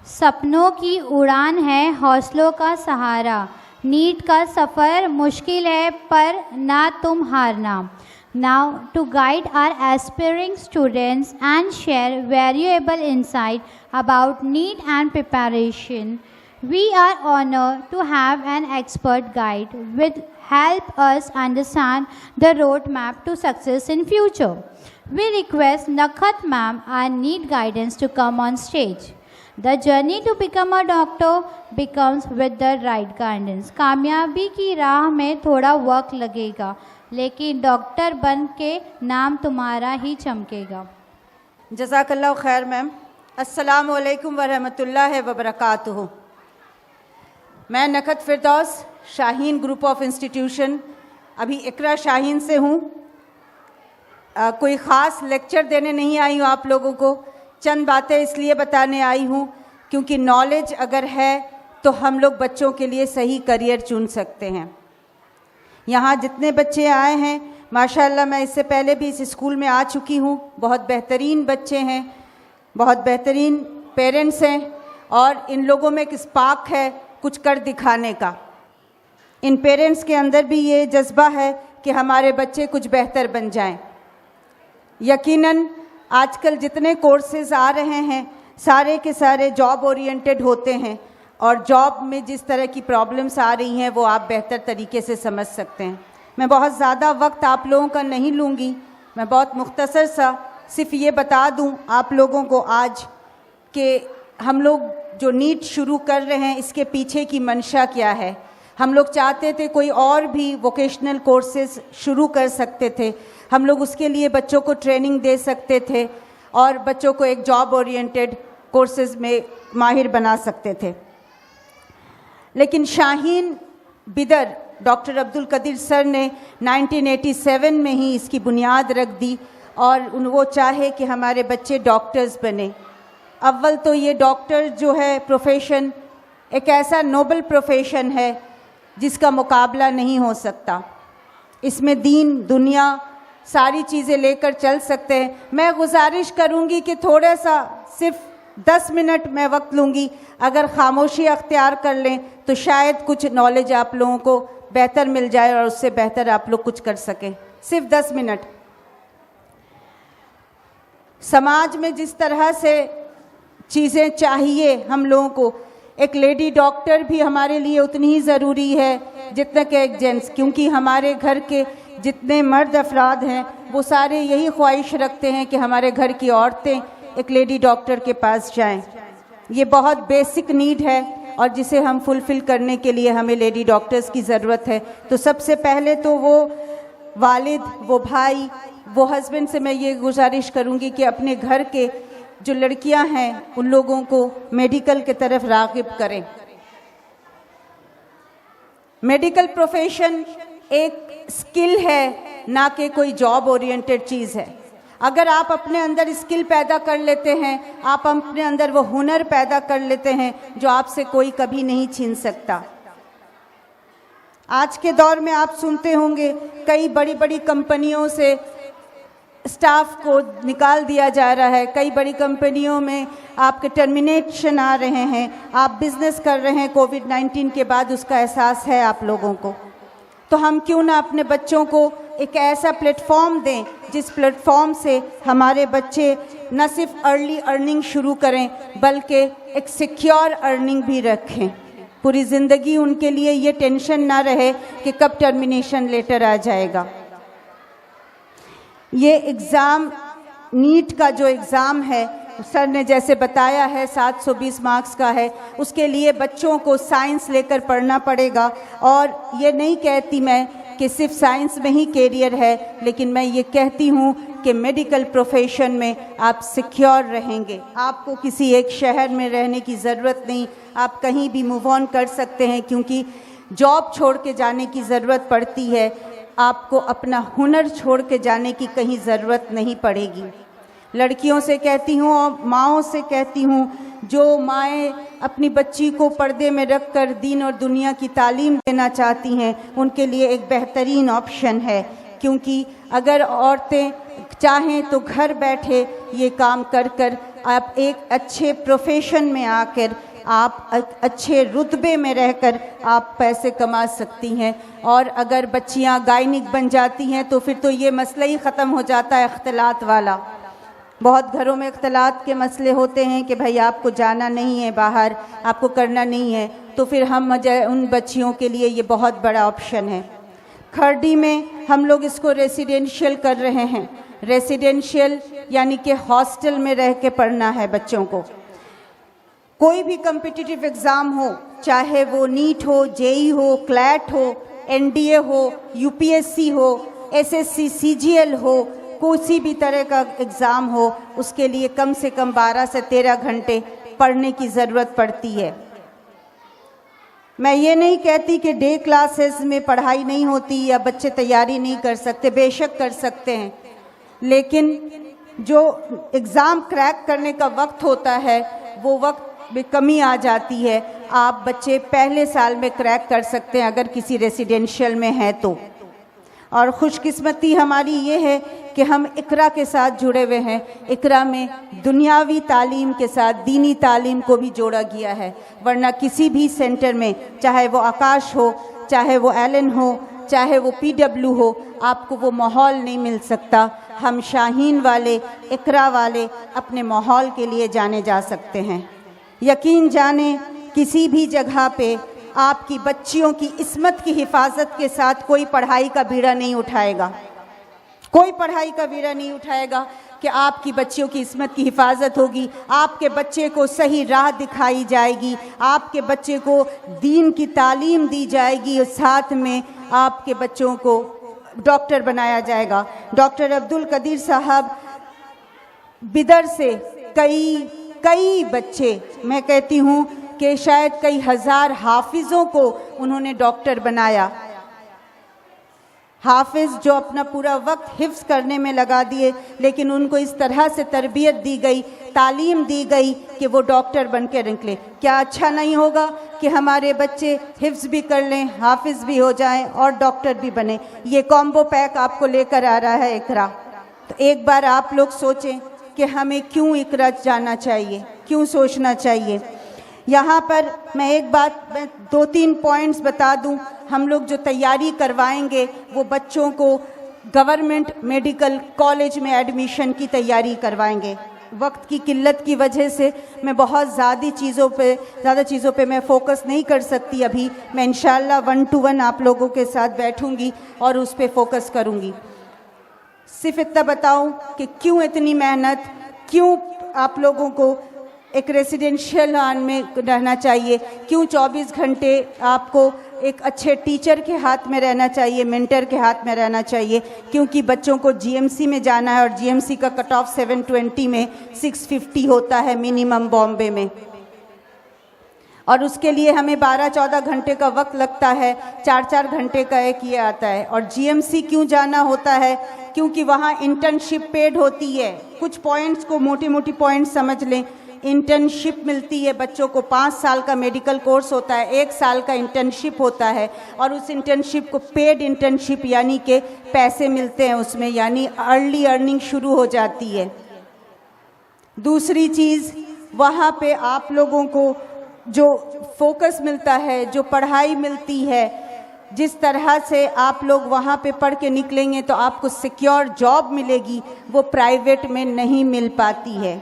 सपनों की उड़ान है हौसलों का सहारा। नीट का सफ़र मुश्किल है पर ना तुम हारना। Now to guide our aspiring students and share valuable insight about NEET and preparation, we are honored to have an expert guide will help us understand the roadmap to success in future. We request Nakhat ma'am, our NEET guidance, to come on stage. The journey to become a doctor becomes with the right guidance. कामयाबी की राह में थोड़ा वक्त लगेगा, लेकिन doctor बन के नाम तुम्हारा ही चमकेगा। जज़ाकल्लाह खैर मैम। अस्सलामु अलैकुम वरहमतुल्लाहि वबरकातुहू। मैं नखत फिरदौस, शाहीन ग्रुप ऑफ इंस्टीट्यूशन, अभी इकरा शाहीन से हूँ। कोई ख़ास लेक्चर देने नहीं आई हूँ आप लोगों को, चंद बातें इसलिए बताने आई हूँ क्योंकि नॉलेज अगर है तो हम लोग बच्चों के लिए सही करियर चुन सकते हैं। यहाँ जितने बच्चे आए हैं माशाल्लाह, मैं इससे पहले भी इस स्कूल में आ चुकी हूँ। बहुत बेहतरीन बच्चे हैं, बहुत बेहतरीन पेरेंट्स हैं और इन लोगों में एक स्पार्क है कुछ कर दिखाने का। इन पेरेंट्स के अंदर भी ये जज्बा है कि हमारे बच्चे कुछ बेहतर बन जाएं। यकीनन आजकल जितने कोर्सेज़ आ रहे हैं सारे के सारे जॉब ओरिएंटेड होते हैं और जॉब में जिस तरह की प्रॉब्लम्स आ रही हैं वो आप बेहतर तरीके से समझ सकते हैं। मैं बहुत ज़्यादा वक्त आप लोगों का नहीं लूँगी, मैं बहुत मुख्तसर सा सिर्फ ये बता दूँ आप लोगों को आज कि हम लोग जो नीट शुरू कर रहे हैं इसके पीछे की मंशा क्या है। हम लोग चाहते थे कोई और भी वोकेशनल कोर्सेज़ शुरू कर सकते थे, हम लोग उसके लिए बच्चों को ट्रेनिंग दे सकते थे और बच्चों को एक जॉब ओरिएंटेड कोर्सेज़ में माहिर बना सकते थे। लेकिन शाहीन बिदर डॉक्टर अब्दुल कदीर सर ने 1987 में ही इसकी बुनियाद रख दी और वो चाहे कि हमारे बच्चे डॉक्टर्स बने। अव्वल तो ये डॉक्टर जो है प्रोफेशन एक ऐसा नोबल प्रोफेशन है जिसका मुकाबला नहीं हो सकता। इसमें दीन दुनिया सारी चीज़ें लेकर चल सकते हैं। मैं गुजारिश करूंगी कि थोड़ा सा सिर्फ 10 मिनट मैं वक्त लूँगी, अगर खामोशी अख्तियार कर लें तो शायद कुछ नॉलेज आप लोगों को बेहतर मिल जाए और उससे बेहतर आप लोग कुछ कर सकें। सिर्फ 10 मिनट। समाज में जिस तरह से चीज़ें चाहिए हम लोगों को, एक लेडी डॉक्टर भी हमारे लिए उतनी ही ज़रूरी है जितना कि एक जेंट्स, क्योंकि हमारे घर के जितने मर्द अफराद हैं वो सारे यही ख्वाहिश रखते हैं कि हमारे घर की औरतें एक लेडी डॉक्टर के पास जाएं। ये बहुत बेसिक नीड है और जिसे हम फुलफ़िल करने के लिए हमें लेडी डॉक्टर्स की ज़रूरत है। तो सबसे पहले तो वो वालिद, वो भाई, वो हस्बैंड से मैं ये गुजारिश करूँगी कि अपने घर के जो लड़कियां हैं उन लोगों को मेडिकल के तरफ राग़िब करें। मेडिकल प्रोफेशन एक स्किल है, ना कि कोई जॉब ओरिएंटेड चीज़ है। अगर आप अपने अंदर स्किल पैदा कर लेते हैं, आप अपने अंदर वो हुनर पैदा कर लेते हैं जो आपसे कोई कभी नहीं छीन सकता। आज के दौर में आप सुनते होंगे कई बड़ी बड़ी कंपनियों से स्टाफ को निकाल दिया जा रहा है, कई बड़ी कंपनियों में आपके टर्मिनेशन आ रहे हैं। आप बिजनेस कर रहे हैं कोविड-19 के बाद, उसका एहसास है आप लोगों को। तो हम क्यों ना अपने बच्चों को एक ऐसा प्लेटफॉर्म दें जिस प्लेटफॉर्म से हमारे बच्चे न सिर्फ अर्ली अर्निंग शुरू करें बल्कि एक सिक्योर अर्निंग भी रखें। पूरी ज़िंदगी उनके लिए ये टेंशन ना रहे कि कब टर्मिनेशन लेटर आ जाएगा। ये एग्ज़ाम नीट का जो एग्ज़ाम है सर ने जैसे बताया है 720 मार्क्स का है। उसके लिए बच्चों को साइंस लेकर पढ़ना पड़ेगा और ये नहीं कहती मैं कि सिर्फ साइंस में ही कैरियर है, लेकिन मैं ये कहती हूँ कि मेडिकल प्रोफेशन में आप सिक्योर रहेंगे। आपको किसी एक शहर में रहने की ज़रूरत नहीं, आप कहीं भी मूव ऑन कर सकते हैं क्योंकि जॉब छोड़ के जाने की ज़रूरत पड़ती है। आपको अपना हुनर छोड़ के जाने की कहीं ज़रूरत नहीं पड़ेगी। लड़कियों से कहती हूँ और माँओं से कहती हूँ, जो माएँ अपनी बच्ची को पर्दे में रख कर दीन और दुनिया की तालीम देना चाहती हैं उनके लिए एक बेहतरीन ऑप्शन है, क्योंकि अगर औरतें चाहें तो घर बैठे ये काम कर कर आप एक अच्छे प्रोफेशन में आकर आप अच्छे रुतबे में रहकर आप पैसे कमा सकती हैं। और अगर बच्चियां गायनिक बन जाती हैं तो फिर तो ये मसला ही ख़त्म हो जाता है इख्तिलात वाला। बहुत घरों में इख्तिलात के मसले होते हैं कि भाई आपको जाना नहीं है बाहर, आपको करना नहीं है, तो फिर हम उन बच्चियों के लिए ये बहुत बड़ा ऑप्शन है। खर्डी में हम लोग इसको रेसिडेंशियल कर रहे हैं। रेसिडेंशियल यानी कि हॉस्टल में रह के पढ़ना है बच्चों को। कोई भी कम्पिटिटिव एग्ज़ाम हो, चाहे वो नीट हो, जेई हो, क्लैट हो, एनडीए हो, यूपीएससी हो, एसएससी, सीजीएल हो, किसी भी तरह का एग्ज़ाम हो, उसके लिए कम से कम 12 से 13 घंटे पढ़ने की ज़रूरत पड़ती है। मैं ये नहीं कहती कि डे क्लासेस में पढ़ाई नहीं होती या बच्चे तैयारी नहीं कर सकते, बेशक कर सकते हैं, लेकिन जो एग्ज़ाम क्रैक करने का वक्त होता है वो वक्त में कमी आ जाती है। आप बच्चे पहले साल में क्रैक कर सकते हैं अगर किसी रेसिडेंशियल में है तो। और खुशकिस्मती हमारी ये है कि हम इकरा के साथ जुड़े हुए हैं। इकरा में दुनियावी तालीम के साथ दीनी तालीम को भी जोड़ा गया है, वरना किसी भी सेंटर में, चाहे वो आकाश हो, चाहे वो एलन हो, चाहे वो पीडब्ल्यू हो, आपको वो माहौल नहीं मिल सकता। हम शाहीन वाले, इकरा वाले अपने माहौल के लिए जाने जा सकते हैं। यकीन जाने किसी भी जगह पे आपकी बच्चियों की इस्मत की हिफाजत के साथ कोई पढ़ाई का बीड़ा नहीं उठाएगा। कोई पढ़ाई का बीड़ा नहीं उठाएगा कि आपकी बच्चियों की इस्मत की हिफाजत होगी, आपके बच्चे को सही राह दिखाई जाएगी, आपके बच्चे को दीन की तालीम दी जाएगी और साथ में आपके बच्चों को डॉक्टर बनाया जाएगा। डॉक्टर अब्दुल कदीर साहब बिदर से कई बच्चे, मैं कहती हूँ कि शायद कई हज़ार हाफिज़ों को उन्होंने डॉक्टर बनाया। हाफिज़ जो अपना पूरा वक्त हिफ्ज़ करने में लगा दिए, लेकिन उनको इस तरह से तरबियत दी गई, तालीम दी गई कि वो डॉक्टर बन के निकले। क्या अच्छा नहीं होगा कि हमारे बच्चे हिफ्ज़ भी कर लें, हाफिज़ भी हो जाएं और डॉक्टर भी बने? ये कॉम्बो पैक आपको लेकर आ रहा है इकरा। तो एक बार आप लोग सोचें कि हमें क्यों इकरा जाना चाहिए, क्यों सोचना चाहिए। यहाँ पर मैं एक बात, मैं 2-3 पॉइंट्स बता दूं। हम लोग जो तैयारी करवाएंगे वो बच्चों को गवर्नमेंट मेडिकल कॉलेज में एडमिशन की तैयारी करवाएंगे। वक्त की किल्लत की वजह से मैं बहुत ज़्यादा चीज़ों पे मैं फ़ोकस नहीं कर सकती अभी। मैं इंशाल्लाह 1-to-1 आप लोगों के साथ बैठूंगी और उस पर फोकस करूंगी। सिर्फ इतना बताऊं कि क्यों इतनी मेहनत, क्यों आप लोगों को एक रेसिडेंशियल लान में रहना चाहिए, क्यों 24 घंटे आपको एक अच्छे टीचर के हाथ में रहना चाहिए, मेंटर के हाथ में रहना चाहिए। क्योंकि बच्चों को जीएमसी में जाना है और जीएमसी का कट ऑफ 720 में 650 होता है मिनिमम बॉम्बे में, और उसके लिए हमें 12-14 घंटे का वक्त लगता है। 4-4 घंटे का एक ये आता है। और जीएमसी क्यों जाना होता है? क्योंकि वहाँ इंटर्नशिप पेड होती है। कुछ पॉइंट्स को मोटी पॉइंट्स समझ लें। इंटर्नशिप मिलती है बच्चों को, 5 साल का मेडिकल कोर्स होता है, 1 साल का इंटर्नशिप होता है, और उस इंटर्नशिप को पेड इंटर्नशिप यानी कि पैसे मिलते हैं उसमें, यानी अर्ली अर्निंग शुरू हो जाती है। दूसरी चीज़, वहाँ पे आप लोगों को जो फोकस मिलता है, जो पढ़ाई मिलती है, जिस तरह से आप लोग वहाँ पे पढ़ के निकलेंगे तो आपको सिक्योर जॉब मिलेगी, वो प्राइवेट में नहीं मिल पाती है।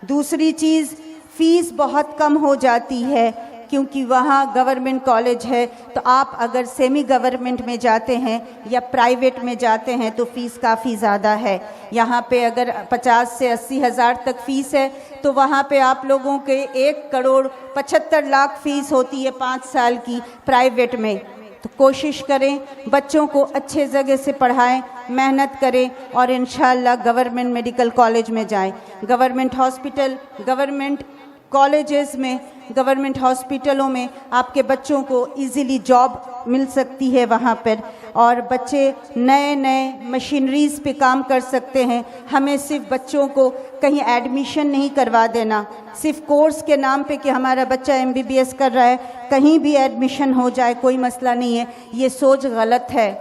दूसरी चीज़, फ़ीस बहुत कम हो जाती है क्योंकि वहाँ गवर्नमेंट कॉलेज है। तो आप अगर सेमी गवर्नमेंट में जाते हैं या प्राइवेट में जाते हैं तो फ़ीस काफ़ी ज़्यादा है। यहाँ पे अगर 50 से 80 हज़ार तक फ़ीस है तो वहाँ पे आप लोगों के 1,75,00,000 फ़ीस होती है 5 साल की प्राइवेट में। तो कोशिश करें बच्चों को अच्छे जगह से पढ़ाएं, मेहनत करें और इंशाअल्लाह गवर्नमेंट मेडिकल कॉलेज में जाएं। गवर्नमेंट हॉस्पिटल, गवर्नमेंट कॉलेजेस में, गवर्नमेंट हॉस्पिटलों में आपके बच्चों को इजीली जॉब मिल सकती है वहाँ पर, और बच्चे नए मशीनरीज़ पे काम कर सकते हैं। हमें सिर्फ बच्चों को कहीं एडमिशन नहीं करवा देना, सिर्फ कोर्स के नाम पे कि हमारा बच्चा MBBS कर रहा है कहीं भी एडमिशन हो जाए कोई मसला नहीं है। ये सोच गलत है।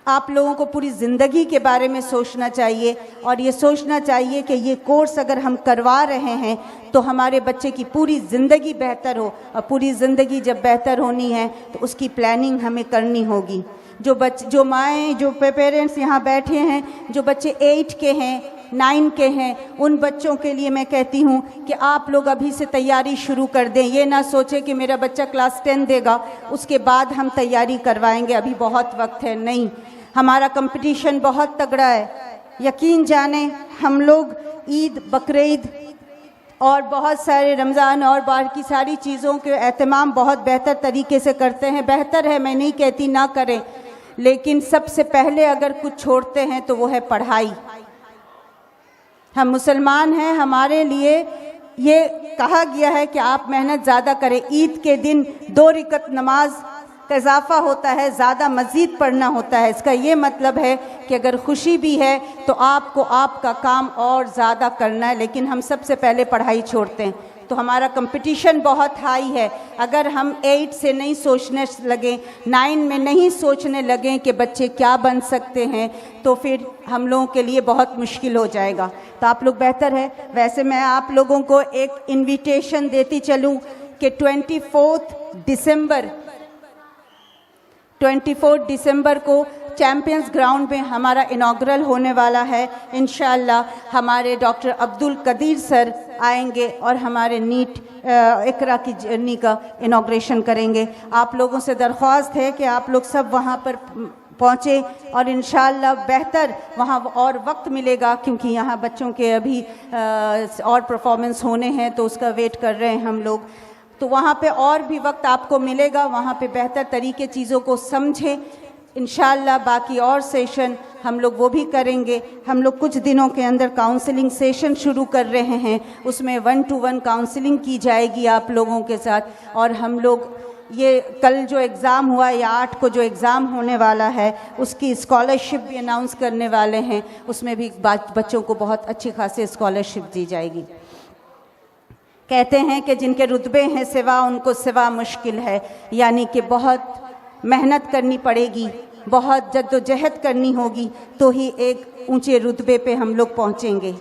आप लोगों को पूरी ज़िंदगी के बारे में सोचना चाहिए और ये सोचना चाहिए कि ये कोर्स अगर हम करवा रहे हैं तो हमारे बच्चे की पूरी ज़िंदगी बेहतर हो, और पूरी ज़िंदगी जब बेहतर होनी है तो उसकी प्लानिंग हमें करनी होगी। जो माएँ, जो पेरेंट्स यहाँ बैठे हैं, जो बच्चे 8 के हैं, 9 के हैं, उन बच्चों के लिए मैं कहती हूँ कि आप लोग अभी से तैयारी शुरू कर दें। ये ना सोचें कि मेरा बच्चा क्लास 10 देगा उसके बाद हम तैयारी करवाएंगे, अभी बहुत वक्त है। नहीं, हमारा कंपटीशन बहुत तगड़ा है। यकीन जाने हम लोग ईद, बकरीद और बहुत सारे रमज़ान और बाकी सारी चीज़ों के एहतमाम बहुत बेहतर तरीके से करते हैं। बेहतर है, मैं नहीं कहती ना करें, लेकिन सबसे पहले अगर कुछ छोड़ते हैं तो वो है पढ़ाई। हम मुसलमान हैं, हमारे लिए ये कहा गया है कि आप मेहनत ज़्यादा करें। ईद के दिन 2 रकात नमाज का इजाफा होता है, ज़्यादा मज़ीद पढ़ना होता है। इसका ये मतलब है कि अगर खुशी भी है तो आपको आपका काम और ज़्यादा करना है, लेकिन हम सबसे पहले पढ़ाई छोड़ते हैं। तो हमारा कंपटीशन बहुत हाई है। अगर हम 8 से नहीं सोचने लगें, 9 में नहीं सोचने लगें कि बच्चे क्या बन सकते हैं, तो फिर हम लोगों के लिए बहुत मुश्किल हो जाएगा। तो आप लोग बेहतर है, वैसे मैं आप लोगों को एक इनविटेशन देती चलूं कि 24 दिसंबर को चैम्पियंस ग्राउंड में हमारा इनॉग्रल होने वाला है। इंशाअल्लाह हमारे डॉक्टर अब्दुल कदीर सर आएंगे और हमारे नीट इकरा की जर्नी का इनॉग्रेशन करेंगे। आप लोगों से दरख्वास्त है कि आप लोग सब वहाँ पर पहुँचे और इंशाअल्लाह बेहतर वहाँ और वक्त मिलेगा, क्योंकि यहाँ बच्चों के अभी और परफॉर्मेंस होने हैं तो उसका वेट कर रहे हैं हम लोग। तो वहाँ पे और भी वक्त आपको मिलेगा, वहाँ पे बेहतर तरीके चीज़ों को समझें। इंशाअल्लाह बाकी और सेशन हम लोग वो भी करेंगे। हम लोग कुछ दिनों के अंदर काउंसलिंग सेशन शुरू कर रहे हैं, उसमें 1-to-1 काउंसलिंग की जाएगी आप लोगों के साथ। और हम लोग ये कल जो एग्ज़ाम हुआ या 8 को जो एग्ज़ाम होने वाला है उसकी स्कॉलरशिप भी अनाउंस करने वाले हैं, उसमें भी बच्चों को बहुत अच्छी खासी स्कॉलरशिप दी जाएगी। कहते हैं कि जिनके रुतबे हैं सिवा, उनको सिवा मुश्किल है, यानी कि बहुत मेहनत करनी पड़ेगी, बहुत जद्दोजहद करनी होगी तो ही एक ऊंचे रुतबे पे हम लोग पहुंचेंगे।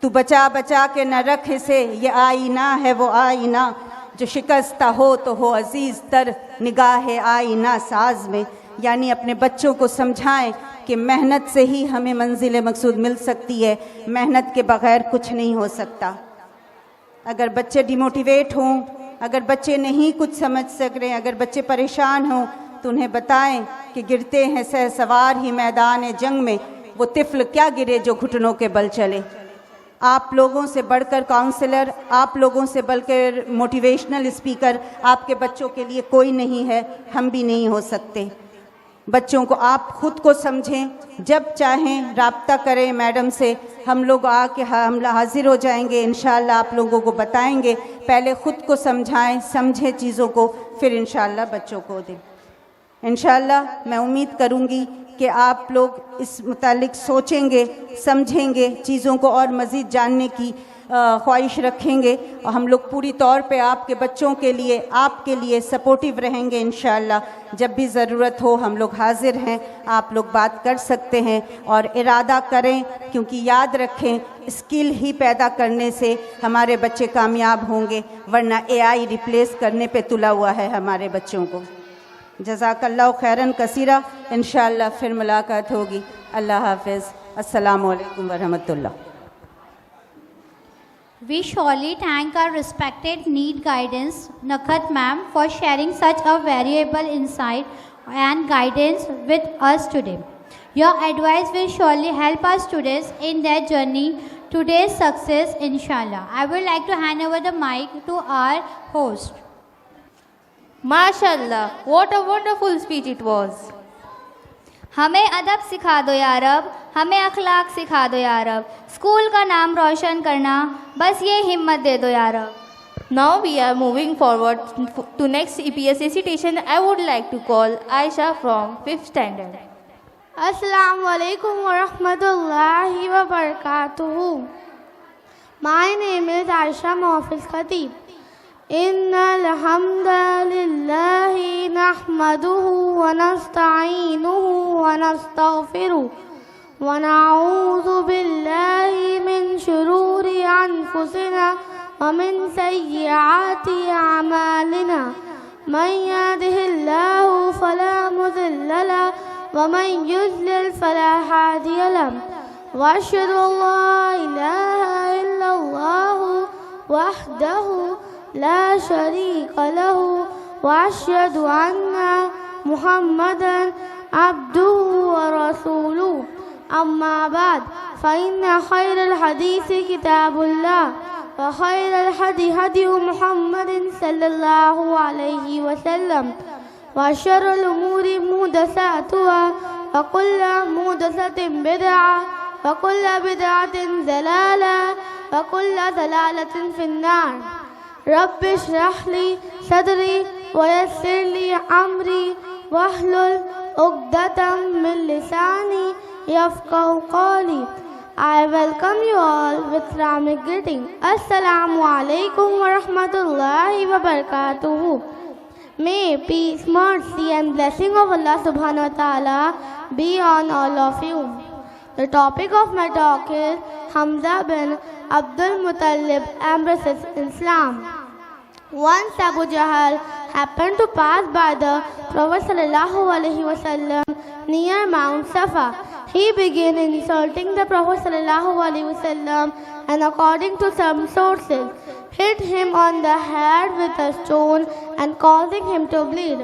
तू बचा बचा के न रख इसे, ये आईना है वो आईना, जो शिकस्ता हो तो हो अजीज़ तर निगाह आईना साज में। यानी अपने बच्चों को समझाएं कि मेहनत से ही हमें मंजिल मकसूद मिल सकती है, मेहनत के बगैर कुछ नहीं हो सकता। अगर बच्चे डिमोटिवेट हों, अगर बच्चे नहीं कुछ समझ सक रहे हैं, अगर बच्चे परेशान हों, तो उन्हें बताएं कि गिरते हैं सहसवार ही मैदान जंग में, वो तिफ़्ल क्या गिरे जो घुटनों के बल चले। आप लोगों से बढ़कर काउंसलर, आप लोगों से बढ़कर मोटिवेशनल स्पीकर आपके बच्चों के लिए कोई नहीं है, हम भी नहीं हो सकते। बच्चों को आप खुद को समझें, जब चाहें राब्ता करें मैडम से, हम लोग आके हम हाजिर हो जाएंगे, इंशाअल्लाह आप लोगों को बताएंगे। पहले ख़ुद को समझाएं, समझें चीज़ों को, फिर इंशाअल्लाह बच्चों को दें। इंशाअल्लाह मैं उम्मीद करूँगी कि आप लोग इस मुतालिक सोचेंगे, समझेंगे, चीज़ों को और मज़ीद जानने की ख्वाहिश रखेंगे, और हम लोग पूरी तौर पे आपके बच्चों के लिए, आपके लिए सपोर्टिव रहेंगे इंशाअल्लाह। जब भी ज़रूरत हो हम लोग हाजिर हैं, आप लोग बात कर सकते हैं और इरादा करें, क्योंकि याद रखें स्किल ही पैदा करने से हमारे बच्चे कामयाब होंगे, वरना AI रिप्लेस करने पे तुला हुआ है हमारे बच्चों को। जज़ाकल्लाहु खैरन कसीरा। इंशाअल्लाह फिर मुलाकात होगी। अल्लाह हाफ़िज़। अस्सलामु अलैकुम वरहमतुल्लाह। We surely thank our respected NEET guidance, Nakhat ma'am, for sharing such a valuable insight and guidance with us today. Your advice will surely help our students in their journey to their success, inshallah. I would like to hand over the mic to our host. माशाल्लाह, what a wonderful speech it was. हमें अदब सिखा दो या रब, हमें अखलाक सिखा दो या रब, स्कूल का नाम रोशन करना बस ये हिम्मत दे दो या रब। Now we are moving forward to next EPS recitation. I would like to call Aisha from 5th standard. Assalamu alaikum wa rahmatullahi wa barakatuhu. My name is Aisha Mohafiz Khatib. इन्नल हम्दलिल्लाहि नहमदुहु व नस्तईनुहु व नस्तगफिरुहु व नऊज़ु बिल्लाहि मिन शुरूरि अनफुसिना व मिन सय्यिआति अमालिना मन यहदिहिल्लाहु फला मुज़िल्ल लहु व मन युज़्लिल फला हादिय लहु व अशहदु अल्ला इलाहा इल्लल्लाहु वहदहु ला शरीक लहु व अशहदु अन्ना मुहम्मदन अब्दुहु व रसूलुहु अम्मा बाद फ़इन्न खैरल हदीस किताबुल्लाह व खैरल हदी हदी मुहम्मदिन सल्लल्लाहु अलैहि वसल्लम व शर्रुल उमूरि मुहदसातुहा व कुल्लु मुहदसतिन बिदअह व कुल्लु बिदअतिन ज़लाला व कुल्लु ज़लालतिन फिन्नार रब्बि इश्रह ली सदरी व यस्सिर ली अमरी वहलुल उक़दतम मिन लिसानी यफ़क़हू क़ौली। I welcome you all with Islamic greeting. Assalamu alaikum wa rahmatullahi wa barakatuhu. May peace, mercy and blessing of Allah subhanahu wa ta'ala be on all of you. The topic of my talk is Hamza bin Abdul Muttalib embraces Islam. Once Abu Jahl happened to pass by the Prophet sallallahu alaihi wasallam near Mount Safa. He began insulting the Prophet sallallahu alaihi wasallam and according to some sources hit him on the head with a stone and causing him to bleed.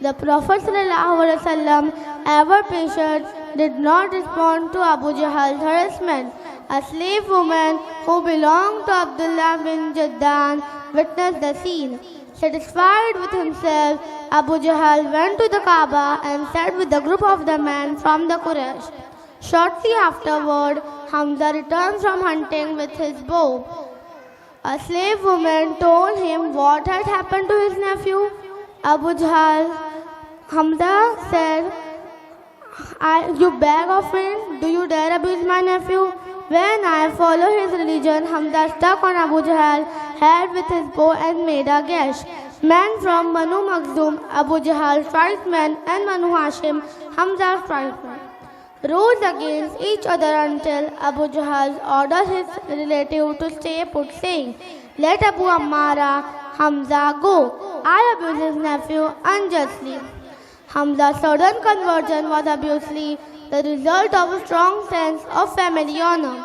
The Prophet sallallahu alaihi wasallam, ever patient, did not respond to Abu Jahl's harassment. A slave woman who belonged to Abdullah bin Jaddan witnessed the scene. Satisfied with himself, Abu Jahl went to the Kaaba and sat with a group of the men from the Quraysh. Shortly afterward, Hamza returned from hunting with his bow. A slave woman told him what had happened to his nephew. Abu Jahl, Hamza said, you beg of me, do you dare abuse my nephew? When I follow his religion, Hamza struck on Abu Jahl's head with his bow and made a gash. Men from Banu Makhzum, Abu Jahl's tribesmen, and Banu Hashim, Hamza's tribesmen, rose against each other until Abu Jahl ordered his relative to stay put, saying, let Abu Ammara Hamza go. I abuse his nephew unjustly. Hamza's sudden conversion was obviously the result of a strong sense of family honor.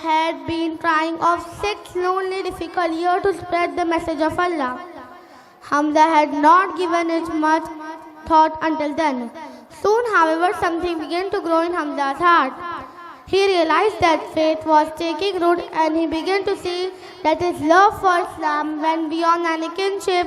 had been trying of 6 lonely, difficult years to spread the message of Allah. Hamza had not given it much thought until then. Soon, however, something began to grow in Hamza's heart. He realized that faith was taking root and he began to see that his love for Islam went beyond any kinship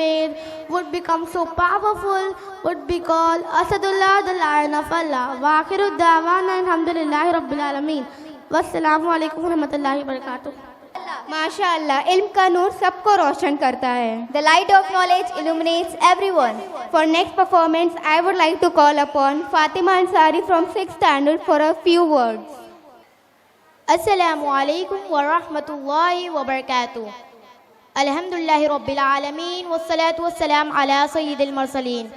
faith would become so powerful, would be called Asadullah, the Lion of Allah. Wa akhiru da'wana alhamdulillahi rabbil alameen. Wassalamu alaikum wa rahmatullahi wa barakatuh. माशाअल्लाह, इल्म का नूर सबको रोशन करता है. The light of knowledge illuminates everyone. For next performance, I would like to call upon Fatima Ansari from 6th standard for a few words. Assalamu alaikum wa rahmatullahi wa barakatuh. Alhamdulillahi rabbil alameen wassalatu wassalam ala sayyidil mursalin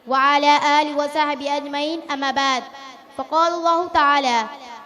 wa ala alihi wa sahbihi ajmain amma ba'd. Faqala Allah ta'ala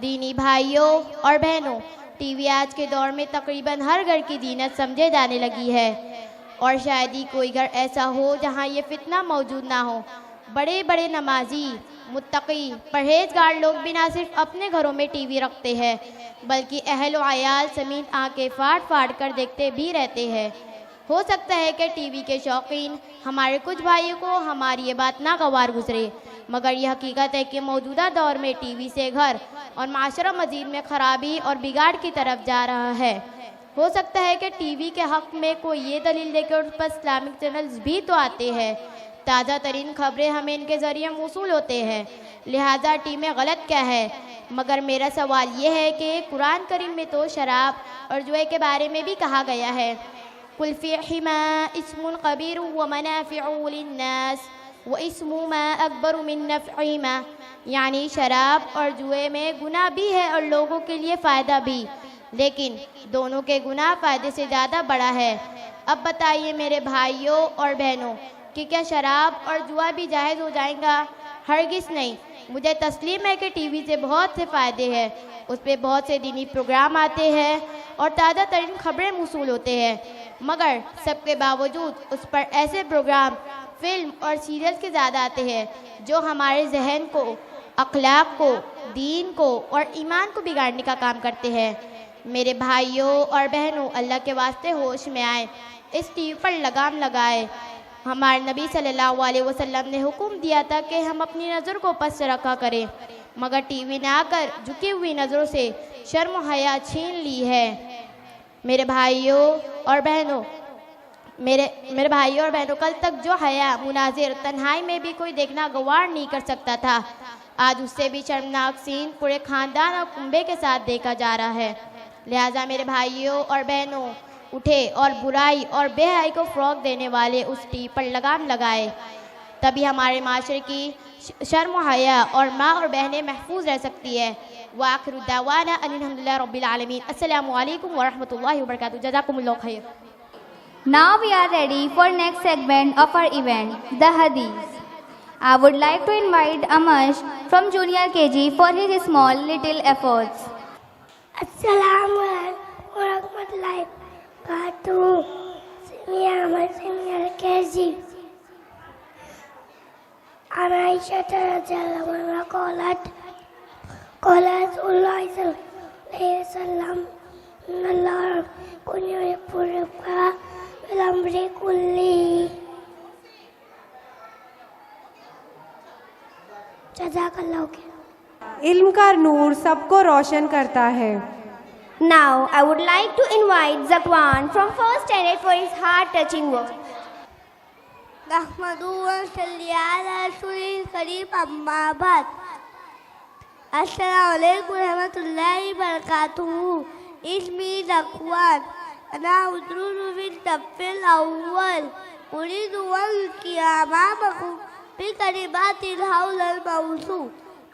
दीनी भाइयों और बहनों, TV आज के दौर में तकरीबन हर घर की दीनत समझे जाने लगी है और शायद ही कोई घर ऐसा हो जहां ये फितना मौजूद ना हो. बड़े बड़े नमाजी, मुत्तकी, परहेजगार लोग भी ना सिर्फ अपने घरों में टीवी रखते हैं बल्कि अहल व आयाल समेत आंखें फाड़ फाड़ कर देखते भी रहते हैं. हो सकता है कि टीवी के शौकीन हमारे कुछ भाइयों को हमारी ये बात नागवार गुजरे, मगर यह हकीकत है कि मौजूदा दौर में टीवी से घर और माशरा मजीद में ख़राबी और बिगाड़ की तरफ जा रहा है. हो सकता है कि टीवी के हक़ में कोई ये दलील दे कि उस पर इस्लामिक चैनल्स भी तो आते हैं, ताज़ा तरीन खबरें हमें इनके ज़रिए मौसूल होते हैं, लिहाजा टीमें गलत क्या है। मगर मेरा सवाल ये है कि कुरान करीम में तो शराब और जुए के बारे में भी कहा गया है, कुल फ़ीहिमा इस्मुन कबीर व मनाफ़िउ लिन्नास व इस्मुमा अकबर मिन नफ़इमा, यानी शराब और जुए में गुनाह भी है और लोगों के लिए फ़ायदा भी, लेकिन दोनों के गुनाह फ़ायदे से ज़्यादा बड़ा है। अब बताइए मेरे भाइयों और बहनों कि क्या शराब और जुआ भी जायज़ हो जाएगा? हरगिज़ नहीं। मुझे तस्लीम है कि टीवी से बहुत से फ़ायदे हैं, उस पर बहुत से दीनी प्रोग्राम आते हैं और ताज़ा तरीन खबरें मौसूल होते हैं, मगर सबके बावजूद उस पर ऐसे प्रोग्राम, फिल्म और सीरियल्स के ज़्यादा आते हैं जो हमारे जहन को, अखलाक को, दीन को और ईमान को बिगाड़ने का काम करते हैं। मेरे भाइयों और बहनों, अल्लाह के वास्ते होश में आए, इस टीवी पर लगाम लगाए। हमारे नबी सल्लल्लाहु अलैहि वसल्लम ने हुक्म दिया था कि हम अपनी नज़र को पस्त रखा करें, मगर टीवी ने आकर झुकी हुई नज़रों से शर्म हया छीन ली है। मेरे भाइयों और बहनों, कल तक जो हया मुनाजिर तन्हाई में भी कोई देखना गवार नहीं कर सकता था, आज उससे भी शर्मनाक सीन पूरे ख़ानदान और कुंबे के साथ देखा जा रहा है। लिहाजा मेरे भाइयों और बहनों, उठे और बुराई और बेहयाई को फ़रोग़ देने वाले उस टीवी पर लगाम लगाए, तभी हमारे माशरे की शर्म हया और माँ और बहनें महफूज रह सकती है। वाखिरु दावाना अल्हम्दुलिल्लाहि रब्बिल आलमीन। अस्सलामु अलैकुम व रहमतुल्लाहि व बरकातुहू। जज़ाकुमुल्लाहु खैर। Now we are ready for next segment of our event, the Hadith. I would like to invite Amash from Junior KG for his small little efforts. Assalamu alaikum warahmatullahi wabarakatuh. Senior KG. An Aisha radhiyallahu anha qalat Rasulullah sallallahu alaihi wasallam Allah kunni yuhibbu bil amri kulli. जज़ाकल्लाहु खैर। इल्म का नूर सबको रोशन करता है। Now I would like to invite Zakwan from first standard for his heart-touching words. नहमदुहु व नसल्ली अला रसूलिल करीम अम्मा बाद। अस्सलामु अलैकुम रहमतुल्लाहि व बरकातुहू। इस्मी ज़कवान अना उदरुनु फिल तफ़्फ़िल अव्वल उरीदु अन क़ियामकुम बिकलिमातिल हौलल मौसू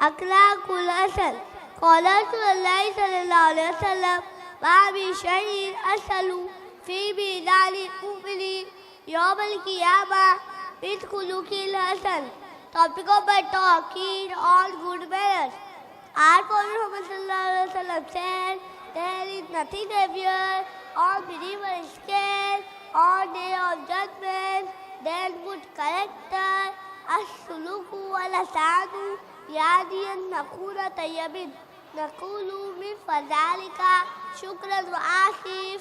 अखलाकुल असल क़ाला रसूलुल्लाह सल्लल्लाहु अलैहि वसल्लम मा बि शैइन असलु फी बिलालिल मुमिनीन यौमल क़ियामा बिल खुलुक़िल हसन। Topic of my talk is on good manners. Our Prophet Muhammad sallallahu alaihi wasallam said, there is nothing heavier on believer scale on day of judgment than good character. As-suluku wal-asanu yadi an nakuna tayyibin nakulu min fadhalika shukran wa asif.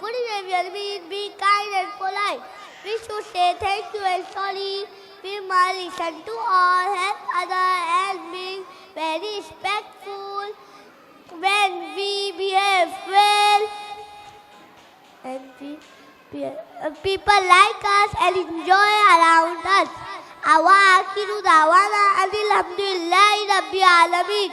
Good behavior be kind and polite. We should say thank you and sorry. We must listen to all, help others and being very respectful. When we behave well and people like us and enjoy around us. अवाखिरु दावाना अल्हम्दुलिल्लाहि रब्बिल आलमीन।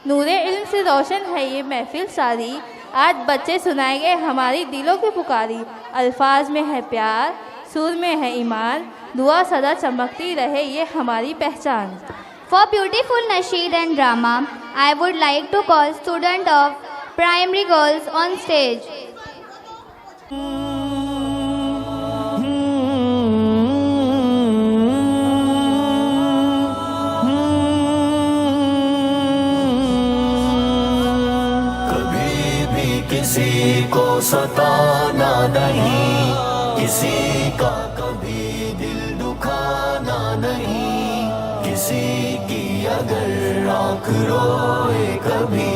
नूरे इल्म से रोशन है ये महफिल सारी, आज बच्चे सुनाएंगे हमारी दिलों की पुकारी। अल्फाज में है प्यार, सुर में है ईमान, दुआ सदा चमकती रहे ये हमारी पहचान। For beautiful nasheed and drama, I would like to call student of primary girls on stage. किसी को सताना नहीं, किसी का कभी दिल दुखाना नहीं, किसी की अगर आँख रोए कभी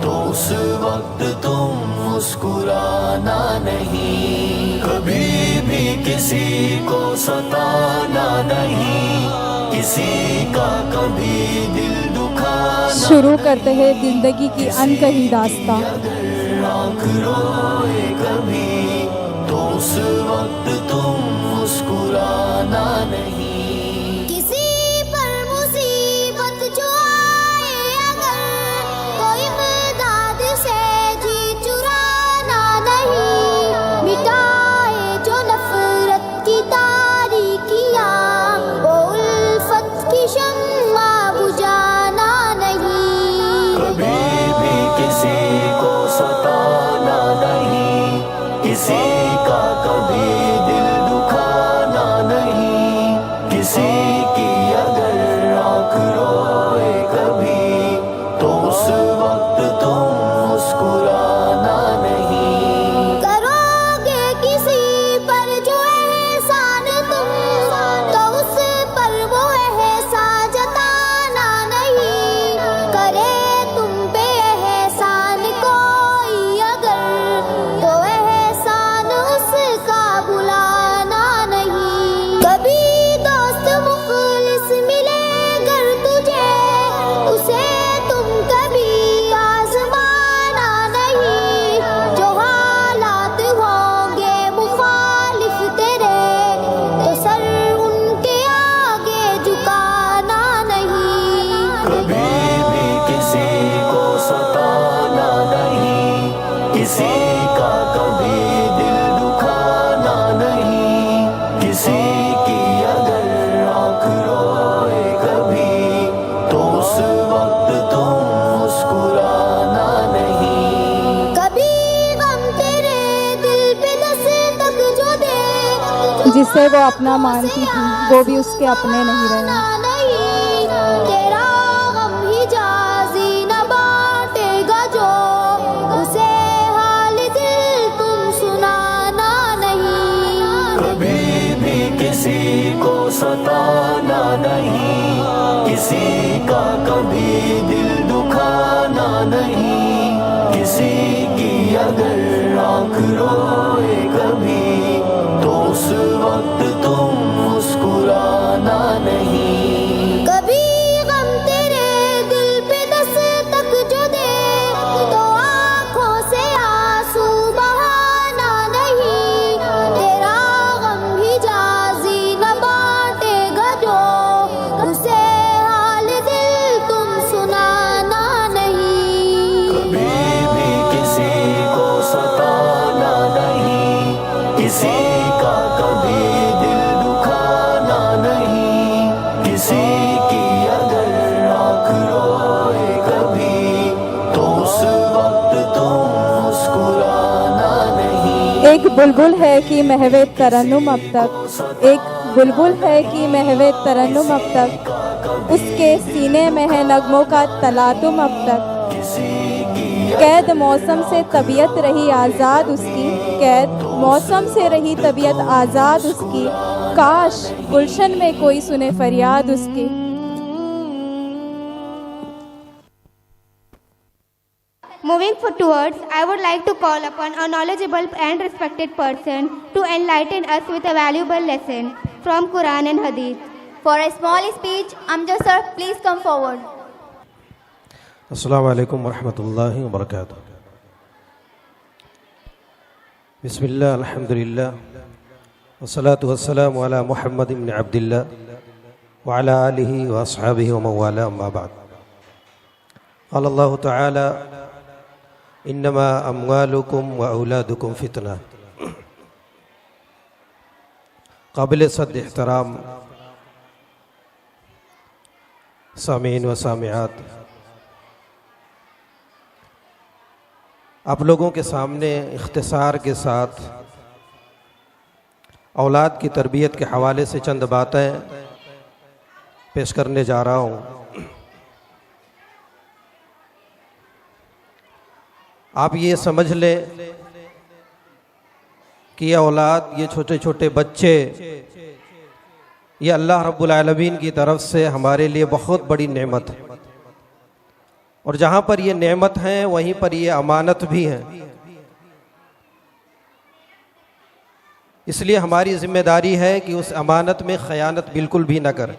तो उस वक्त तुम मुस्कुराना नहीं। कभी भी किसी को सताना नहीं, किसी का कभी दिल दुखाना शुरू करते हैं ज़िंदगी की अनकही दास्तां। आँख रोए कभी तो उस वक्त तुम मुस्कुराना नहीं। किसी पर मुसीबत जो आए अगर कोई मदद से जी चुराना नहीं। मिटाए जो नफरत की तारीकियां वो उल्फत की शम्मा बुझाना नहीं। कभी भी किसी को सताना नहीं, किसी का कभी दिल दुखाना नहीं। किसी की अगर आँख रोए कभी तो उस वक्त तुम मुस्कुराना नहीं। करोगे किसी पर जो एहसान तुम तो उस पर वो एहसान जताना नहीं। करे तुम पे एहसान कोई अगर तो एहसान उसका भुलाना नहीं। कभी दोस्त मुखलिस मिले अगर तुझे उसे तुम कभी आजमाना नहीं। जो हालात होंगे मुखालिफ तेरे तो सर उनके आगे झुकाना नहीं। कभी भी किसी को सताना नहीं, किसी का कभी दिल दुखाना नहीं। किसी की अगर आँख रोए कभी तो उस वक्त तुम मुस्कुराना नहीं। कभी गम तेरे दिल पे दस्तक जो दे जिसे वो अपना मानती थी वो भी उसके अपने नहीं रहे। नहीं। तेरा गम ही जाजी न बांटेगा जो उसे हाल दिल तुम सुनाना नहीं। कभी भी किसी को सताना नहीं, किसी का कभी दिल दुखाना नहीं। किसी की अगर आँख रोए कभी तो उस वक्त तुम मुस्कुराना नहीं। कभी गम तेरे दिल पे दस्तक जो दे तो आँखों से आंसू बहाना नहीं। तेरा गम ही जाजी न बांटेगा जो उसे हाल दिल तुम सुनाना नहीं। कभी भी किसी को सताना नहीं, किसी का कभी दिल दुखाना नहीं। किसी की अगर आँख रोए कभी तो उस वक्त तुम मुस्कुराना नहीं। एक बुलबुल है कि महवे तरन्नुम अब तक, एक बुलबुल है कि महवे तरन्नुम अब तक। उसके सीने में है नगमों का तलातुम अब तक। कैद मौसम से तबीयत रही आज़ाद उसकी, कैद मौसम से रही तबीयत आज़ाद उसकी। काश गुलशन में कोई सुने फरियाद उसकी। Moving towards, I would like to call upon a knowledgeable and respected person to enlighten us with a valuable lesson from Quran and Hadith. For a small speech, Amjad sir, please come forward. अस्सलामु अलैकुम वरहमतुल्लाहि वबरकातुहू। बिस्मिल्लाह अल्हम्दुलिल्लाह वस्सलातु वस्सलामु अला मुहम्मद इब्न अब्दिल्लाह व अला आलिहि व अस्हाबिहि व मन वाला अम्मा बाद। क़ाल अल्लाहु तआला इन्नमा अम्वालुकुम व औलादुकुम फितना। काबिल सद एहतराम सामीन व सामिआत, आप लोगों के सामने इख्तिसार के साथ औलाद की तरबियत के हवाले से चंद बातें पेश करने जा रहा हूँ। आप ये समझ लें कि ये औलाद, ये छोटे छोटे बच्चे, ये अल्लाह रब्बुल आलमीन की तरफ से हमारे लिए बहुत बड़ी नेमत है। और जहाँ पर ये नेमत हैं वहीं पर ये अमानत भी हैं। इसलिए हमारी जिम्मेदारी है कि उस अमानत में खयानत बिल्कुल भी न करें।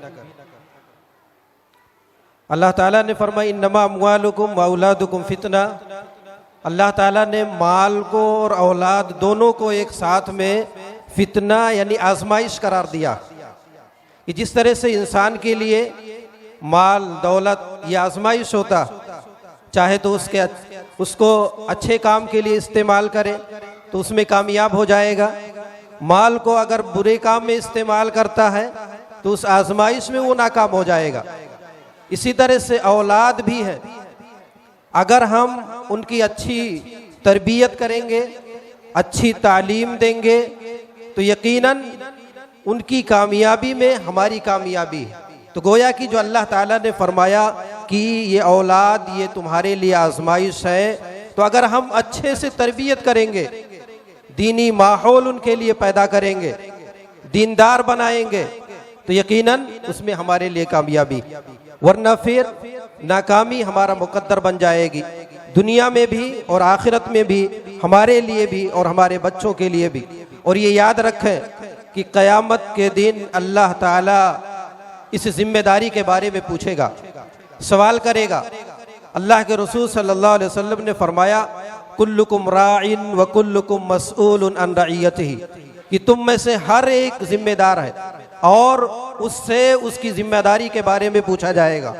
अल्लाह ताला ने फरमाया इन्नमा अम्वालुकुम व औलादुकुम फितना। अल्लाह ताला ने माल को और औलाद दोनों को एक साथ में फितना यानी आजमाइश करार दिया कि जिस तरह से इंसान के लिए माल दौलत ये आजमाइश होता, चाहे तो उसको अच्छे काम के लिए इस्तेमाल करे तो उसमें कामयाब हो जाएगा, माल को अगर बुरे काम में इस्तेमाल करता है तो उस आजमाइश में वो नाकाम हो जाएगा। इसी तरह से औलाद भी है, अगर हम उनकी अच्छी तरबियत करेंगे, अच्छी तालीम देंगे तो यकीनन उनकी कामयाबी में हमारी कामयाबी है। तो गोया कि जो अल्लाह ताला ने फरमाया कि ये औलाद ये तुम्हारे लिए आजमाइश है, तो अगर हम अच्छे से तरबियत करेंगे, दीनी माहौल उनके लिए पैदा करेंगे, दीनदार बनाएंगे तो यकीनन उसमें हमारे लिए कामयाबी, वरना फिर नाकामी हमारा मुकद्दर बन जाएगी, दुनिया में भी और आखिरत में भी, हमारे लिए भी और हमारे बच्चों के लिए भी। और ये याद रखें कि क़यामत के दिन अल्लाह ताला इस जिम्मेदारी के बारे में पूछेगा, सवाल करेगा। अल्लाह के रसूल सल्लल्लाहु अलैहि वसल्लम ने फरमाया कुल्लुकुम राइन व कुल्लुकुम मसऊलुन अन रइयतिही, कि तुम में से हर एक जिम्मेदार है और उससे उसकी जिम्मेदारी के बारे में पूछा जाएगा।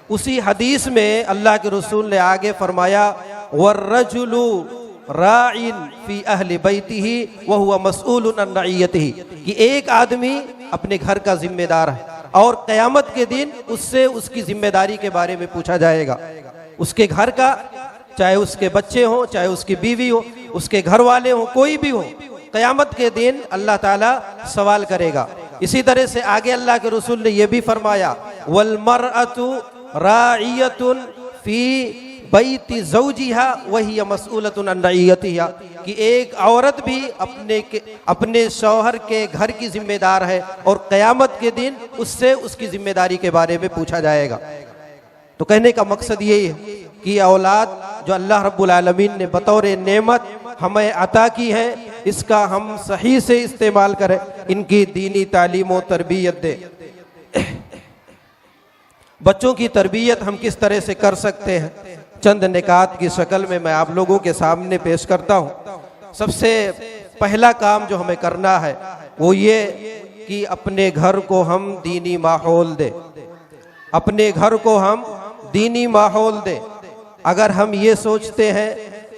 उसी हदीस में अल्लाह के रसूल ने आगे फरमाया वर्रजुलु राइन फी अहली बैतिही व हुवा मसऊलुन अन रइयतिही, कि एक आदमी अपने घर का जिम्मेदार है और क़यामत के दिन उससे उसकी जिम्मेदारी के बारे में पूछा जाएगा। उसके घर का, चाहे उसके बच्चे हों, चाहे उसकी बीवी हो, उसके घर वाले हों, कोई भी हो, क़यामत के दिन अल्लाह ताला सवाल करेगा। इसी तरह से आगे अल्लाह के रसूल ने यह भी फरमाया वल मरअतु राइयतुन फी बैति ज़ौजिहा व हिय मसऊलतुन अन रइयतिहा, कि एक औरत भी अपने शौहर के घर की जिम्मेदार है और क़यामत के दिन उससे उसकी जिम्मेदारी के बारे में पूछा जाएगा। तो कहने का मकसद यही है कि औलाद जो अल्लाह रब्बुल आलमीन ने बतौर नेमत हमें अता की है, इसका हम सही से इस्तेमाल करें, इनकी दीनी तालीम और तरबियत दें। बच्चों की तरबियत हम किस तरह से कर सकते हैं, चंद निकात की शक्ल में मैं आप लोगों के सामने पेश करता हूँ। सबसे पहला काम जो हमें करना है वो ये कि अपने घर को हम दीनी माहौल दें, अपने घर को हम दीनी माहौल दें। अगर हम ये सोचते हैं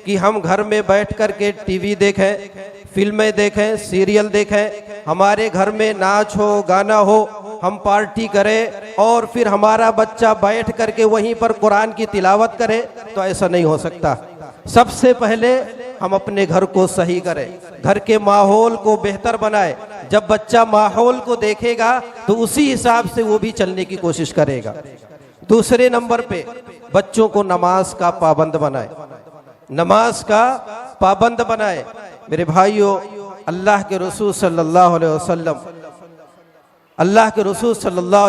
कि हम घर में बैठ कर के टीवी देखें, फिल्में देखें, सीरियल देखें, हमारे घर में नाच हो, गाना हो, हम पार्टी करें और फिर हमारा बच्चा बैठ करके वहीं पर कुरान की तिलावत करे, तो ऐसा नहीं हो सकता। सबसे पहले हम अपने घर को सही करें, घर के माहौल को बेहतर बनाए। जब बच्चा माहौल को देखेगा तो उसी हिसाब से वो भी चलने की कोशिश करेगा। दूसरे नंबर पे बच्चों को नमाज का पाबंद बनाए, नमाज का पाबंद बनाए। मेरे भाइयों, अल्लाह के रसूल सल्लल्लाहु अलैहि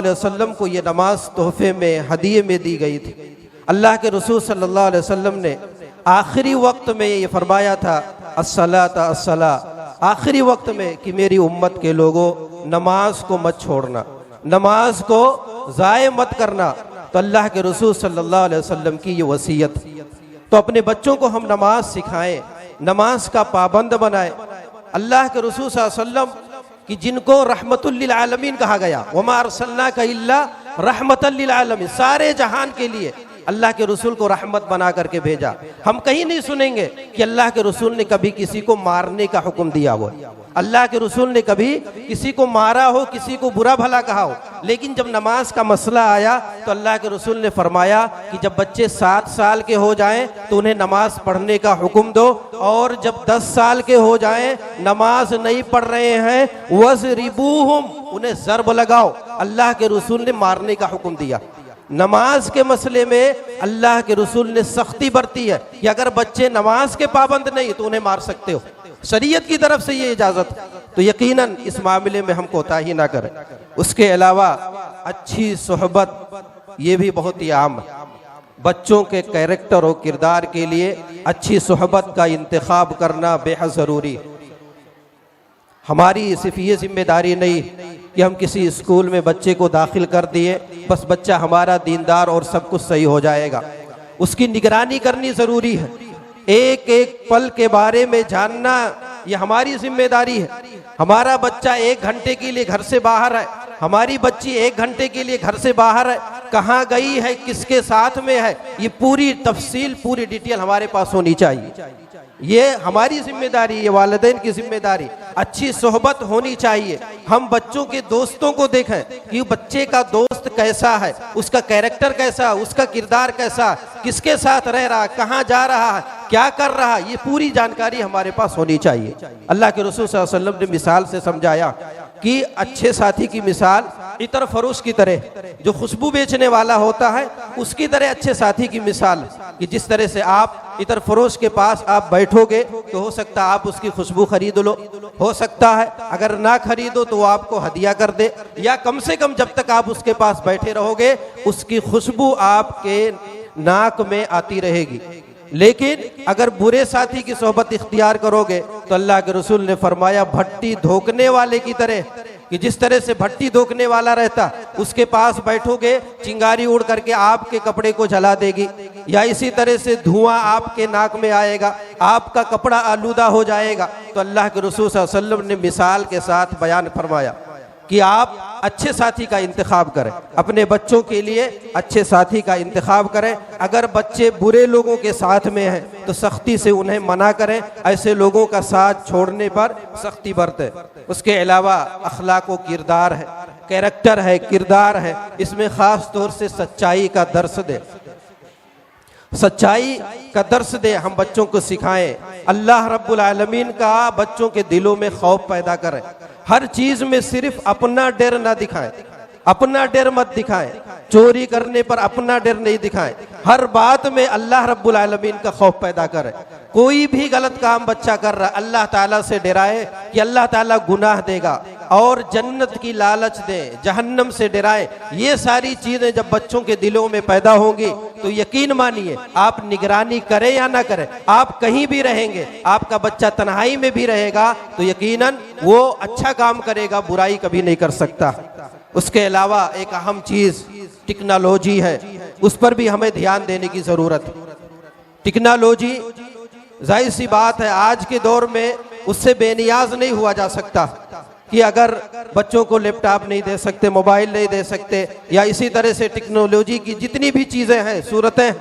वसल्लम को ये नमाज तोहफे में हदिये में दी गई थी। अल्लाह के रसूल सल्लल्लाहु अलैहि वसल्लम ने आखिरी वक्त में ये फरमाया था अस्सलाता अस्सला, आखिरी वक्त में कि मेरी उम्मत के लोगों नमाज को मत छोड़ना, नमाज को ज़ाय मत करना। तो अल्लाह के रसूल सल्लल्लाहु अलैहि वसल्लम की ये वसीयत। तो अपने बच्चों को हम नमाज सिखाएं, नमाज का पाबंद बनाएं। अल्लाह के रसूल सल्लल्लाहु अलैहि वसल्लम कि जिनको रहमतुल लिल आलमीन कहा गया, वमा अरसलनाका इल्ला रहमतल लिल आलमीन, सारे जहान के लिए अल्लाह के रसूल को रहमत बना करके भेजा। हम कहीं नहीं सुनेंगे कि अल्लाह के रसूल ने कभी किसी को मारने का हुक्म दिया हो, अल्लाह के रसूल ने कभी किसी को मारा हो, किसी को बुरा भला कहा हो। लेकिन जब नमाज का मसला आया तो अल्लाह के रसूल ने फरमाया कि जब बच्चे 7 साल के हो जाएं तो उन्हें नमाज पढ़ने का हुक्म दो, और जब 10 साल के हो जाएं नमाज नहीं पढ़ रहे हैं वज़रिबूहुम, उन्हें ज़र्ब लगाओ। अल्लाह के रसूल ने मारने का हुक्म दिया। नमाज के मसले में अल्लाह के रसूल ने सख्ती बरती है कि अगर बच्चे नमाज के पाबंद नहीं तो उन्हें मार सकते हो, शरीयत की तरफ से ये इजाजत। तो यकीनन इस मामले में हम कोताही ना करें। उसके अलावा अच्छी सोहबत ये भी बहुत ही आम है। बच्चों के कैरेक्टर और किरदार के लिए अच्छी सोहबत का इंतखाब करना बेहद ज़रूरी है। हमारी सिर्फ ये जिम्मेदारी नहीं कि हम किसी स्कूल में बच्चे को दाखिल कर दिए, बस बच्चा हमारा दीनदार और सब कुछ सही हो जाएगा। उसकी निगरानी करनी ज़रूरी है। एक एक पल के बारे में जानना ये हमारी जिम्मेदारी है। हमारा बच्चा 1 घंटे के लिए घर से बाहर है, हमारी बच्ची 1 घंटे के लिए घर से बाहर है, कहाँ गई है, किसके साथ में है, ये पूरी तफसील, पूरी डिटेल हमारे पास होनी चाहिए। ये हमारी जिम्मेदारी, ये वालिदैन की जिम्मेदारी। अच्छी सोहबत होनी चाहिए। हम बच्चों के दोस्तों को देखें कि बच्चे का दोस्त कैसा है, उसका कैरेक्टर कैसा, उसका किरदार कैसा, किसके साथ रह रहा, कहाँ जा रहा है, क्या कर रहा है, ये पूरी जानकारी हमारे पास होनी चाहिए। अल्लाह के रसूल सल्लल्लाहु अलैहि वसल्लम ने मिसाल से समझाया कि अच्छे साथी की मिसाल इतर फरोश की तरह, जो खुशबू बेचने वाला होता है उसकी तरह अच्छे साथी की मिसाल, कि जिस तरह से आप इतर फरोश के पास आप बैठोगे तो हो सकता है आप उसकी खुशबू खरीद लो, हो सकता है अगर ना खरीदो तो वो आपको हदिया कर दे, या कम से कम जब तक आप उसके पास बैठे रहोगे उसकी खुशबू आपके नाक में आती रहेगी। लेकिन अगर बुरे साथी की सोहबत इख्तियार करोगे तो अल्लाह के रसूल ने फरमाया भट्टी धोकने वाले की तरह, कि जिस तरह से भट्टी धोकने वाला रहता उसके पास बैठोगे चिंगारी उड़ करके आपके कपड़े को जला देगी, या इसी तरह से धुआं आपके नाक में आएगा, आपका कपड़ा आलूदा हो जाएगा। तो अल्लाह के रसूल सल्लल्लाहु अलैहि वसल्लम ने मिसाल के साथ बयान फरमाया कि आप अच्छे साथी का इंतखाब करें, अपने बच्चों के लिए अच्छे साथी का इंतखाब करें। अगर बच्चे बुरे लोगों के साथ में हैं तो सख्ती से उन्हें मना करें, ऐसे लोगों का साथ छोड़ने पर सख्ती बरतें। उसके अलावा अखलाक व किरदार है, कैरेक्टर है, किरदार है, इसमें ख़ास तौर से सच्चाई का दर्स दे, सच्चाई का दर्स दे, हम बच्चों को सिखाएं। अल्लाह रब्बुल आलमीन का बच्चों के दिलों में खौफ पैदा करें। हर चीज में सिर्फ अपना डर ना दिखाएं, अपना डर मत दिखाएं, चोरी करने पर अपना डर नहीं दिखाएं, हर बात में अल्लाह रब्बुल आलमीन का खौफ पैदा करें। कोई भी गलत काम बच्चा कर रहा है अल्लाह ताला से डराए कि अल्लाह ताला गुनाह देगा, और जन्नत की लालच दे, जहन्नम से डराए। ये सारी चीजें जब बच्चों के दिलों में पैदा होंगी तो यकीन मानिए आप निगरानी करें या ना करें, आप कहीं भी रहेंगे, आपका बच्चा तन्हाई में भी रहेगा तो यकीनन वो अच्छा काम करेगा, बुराई कभी नहीं कर सकता। उसके अलावा एक अहम चीज टेक्नोलॉजी है, उस पर भी हमें ध्यान देने की जरूरत है। टेक्नोलॉजी जाहिर सी बात है आज के दौर में उससे बेनियाज नहीं हुआ जा सकता, कि अगर बच्चों को लैपटॉप नहीं दे सकते, मोबाइल नहीं दे सकते, या इसी तरह से टेक्नोलॉजी की जितनी भी चीज़ें हैं, सूरतें,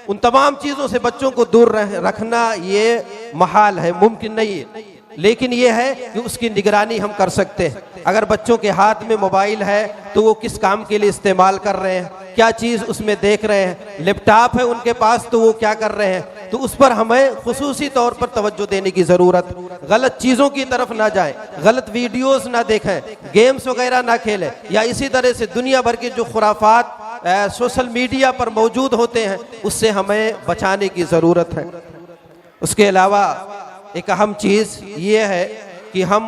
उन तमाम चीज़ों से बच्चों को दूर रखना ये महाल है, मुमकिन नहीं है। लेकिन ये है कि उसकी निगरानी हम कर सकते हैं। अगर बच्चों के हाथ में मोबाइल है तो वो किस काम के लिए इस्तेमाल कर रहे हैं, क्या चीज़ उसमें देख रहे हैं, लैपटॉप है उनके पास तो वो क्या कर रहे हैं, तो उस पर हमें खुसूसी तौर पर तवज्जो देने की ज़रूरत। गलत चीज़ों की तरफ ना जाएं, गलत वीडियोस ना देखें, गेम्स वगैरह ना खेलें, या इसी तरह से दुनिया भर के जो खुराफात सोशल मीडिया पर मौजूद होते हैं उससे हमें बचाने की ज़रूरत है। उसके अलावा एक अहम चीज़ ये है कि हम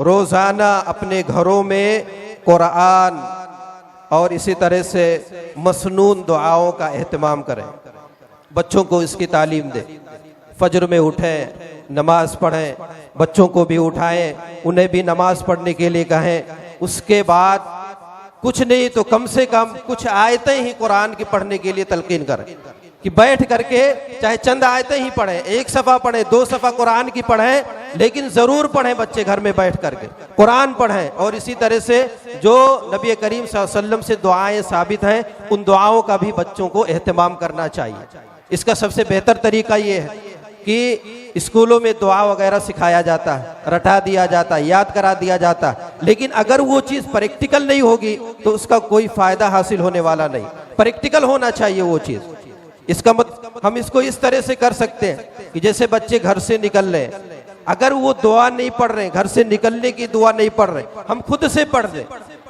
रोज़ाना अपने घरों में कुरान और इसी तरह से मसनून दुआओं का एहतमाम करें, बच्चों को इसकी तालीम दें। फजर में उठें, नमाज पढ़ें, बच्चों को भी उठाएं, उन्हें भी नमाज पढ़ने के लिए कहें। उसके बाद कुछ नहीं तो कम से कम कुछ आयतें ही कुरान की पढ़ने के लिए तलकीन करें, कि बैठ करके चाहे चंद आयतें ही पढ़ें, 1 सफ़ा पढ़ें, 2 सफ़ा कुरान की पढ़ें, लेकिन ज़रूर पढ़ें बच्चे घर में बैठ करके कुरान पढ़ें। और इसी तरह से जो नबी करीम सल्लल्लाहु अलैहि वसल्लम से दुआएं साबित हैं उन दुआओं का भी बच्चों को एहतमाम करना चाहिए। इसका सबसे बेहतर तरीका ये है कि स्कूलों में दुआ वगैरह सिखाया जाता है, रटा दिया जाता है, याद करा दिया जाता है, लेकिन अगर वो चीज़ प्रैक्टिकल नहीं होगी तो उसका कोई फ़ायदा हासिल होने वाला नहीं। प्रैक्टिकल होना चाहिए वो चीज़। इसका मतलब हम इसको इस तरह से कर सकते हैं कि जैसे बच्चे घर से निकल रहे हैं, अगर वो दुआ नहीं पढ़ रहे, घर से निकलने की दुआ नहीं पढ़ रहे, हम खुद से पढ़ लें,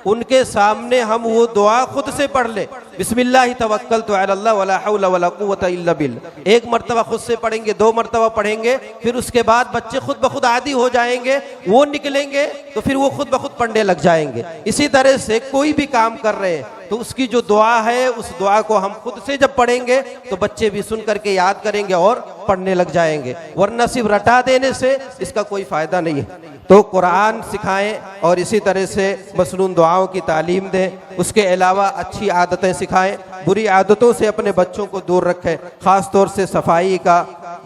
उनके सामने हम वो दुआ खुद से पढ़ लें, बिस्मिल्लाह तवक्कलतु अलल्लाह वला हौला वला कुव्वता इल्ला बिल्लाह। 1 मरतबा खुद से पढ़ेंगे, 2 मरतबा पढ़ेंगे, फिर उसके बाद बच्चे खुद ब खुद आदी हो जाएंगे, वो निकलेंगे तो फिर वो खुद ब खुद पढ़ने लग जाएंगे। इसी तरह से कोई भी काम कर रहे हैं, तो उसकी जो दुआ है उस दुआ को हम खुद से जब पढ़ेंगे तो बच्चे भी सुन करके याद करेंगे और पढ़ने लग जाएंगे, वरना सिर्फ रटा देने से इसका कोई फ़ायदा नहीं है। तो कुरान सिखाएं और इसी तरह से मसनून दुआओं की तालीम दें। उसके अलावा अच्छी आदतें सिखाएं, बुरी आदतों से अपने बच्चों को दूर रखें, ख़ास तौर से सफाई का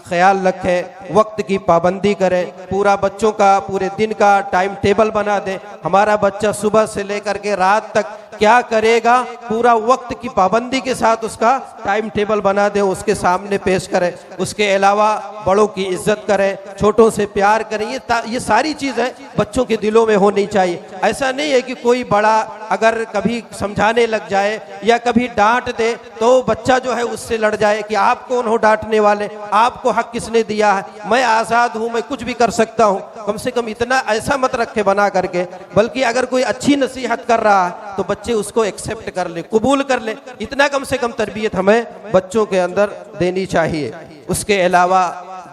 ख्याल रखें, वक्त की पाबंदी करें, पूरा बच्चों का पूरे दिन का टाइम टेबल बना दें। हमारा बच्चा सुबह से लेकर के रात तक क्या करेगा, पूरा वक्त की पाबंदी के साथ उसका टाइम टेबल बना दें, उसके सामने पेश करें। उसके अलावा बड़ों की इज्जत करें, छोटों से प्यार करें। ये सारी चीज़ें बच्चों के दिलों में होनी चाहिए। ऐसा नहीं है कि कोई बड़ा अगर कभी समझाने लग जाए या कभी डांट दे तो बच्चा जो है उससे लड़ जाए कि आप कौन हो डांटने वाले, आपको हक किसने दिया है, मैं आज़ाद हूँ, मैं कुछ भी कर सकता हूँ। कम से कम इतना ऐसा मत रखे बना करके, बल्कि अगर कोई अच्छी नसीहत कर रहा है तो बच्चे उसको एक्सेप्ट कर ले, कबूल कर ले। इतना कम से कम तरबियत हमें बच्चों के अंदर देनी चाहिए। उसके अलावा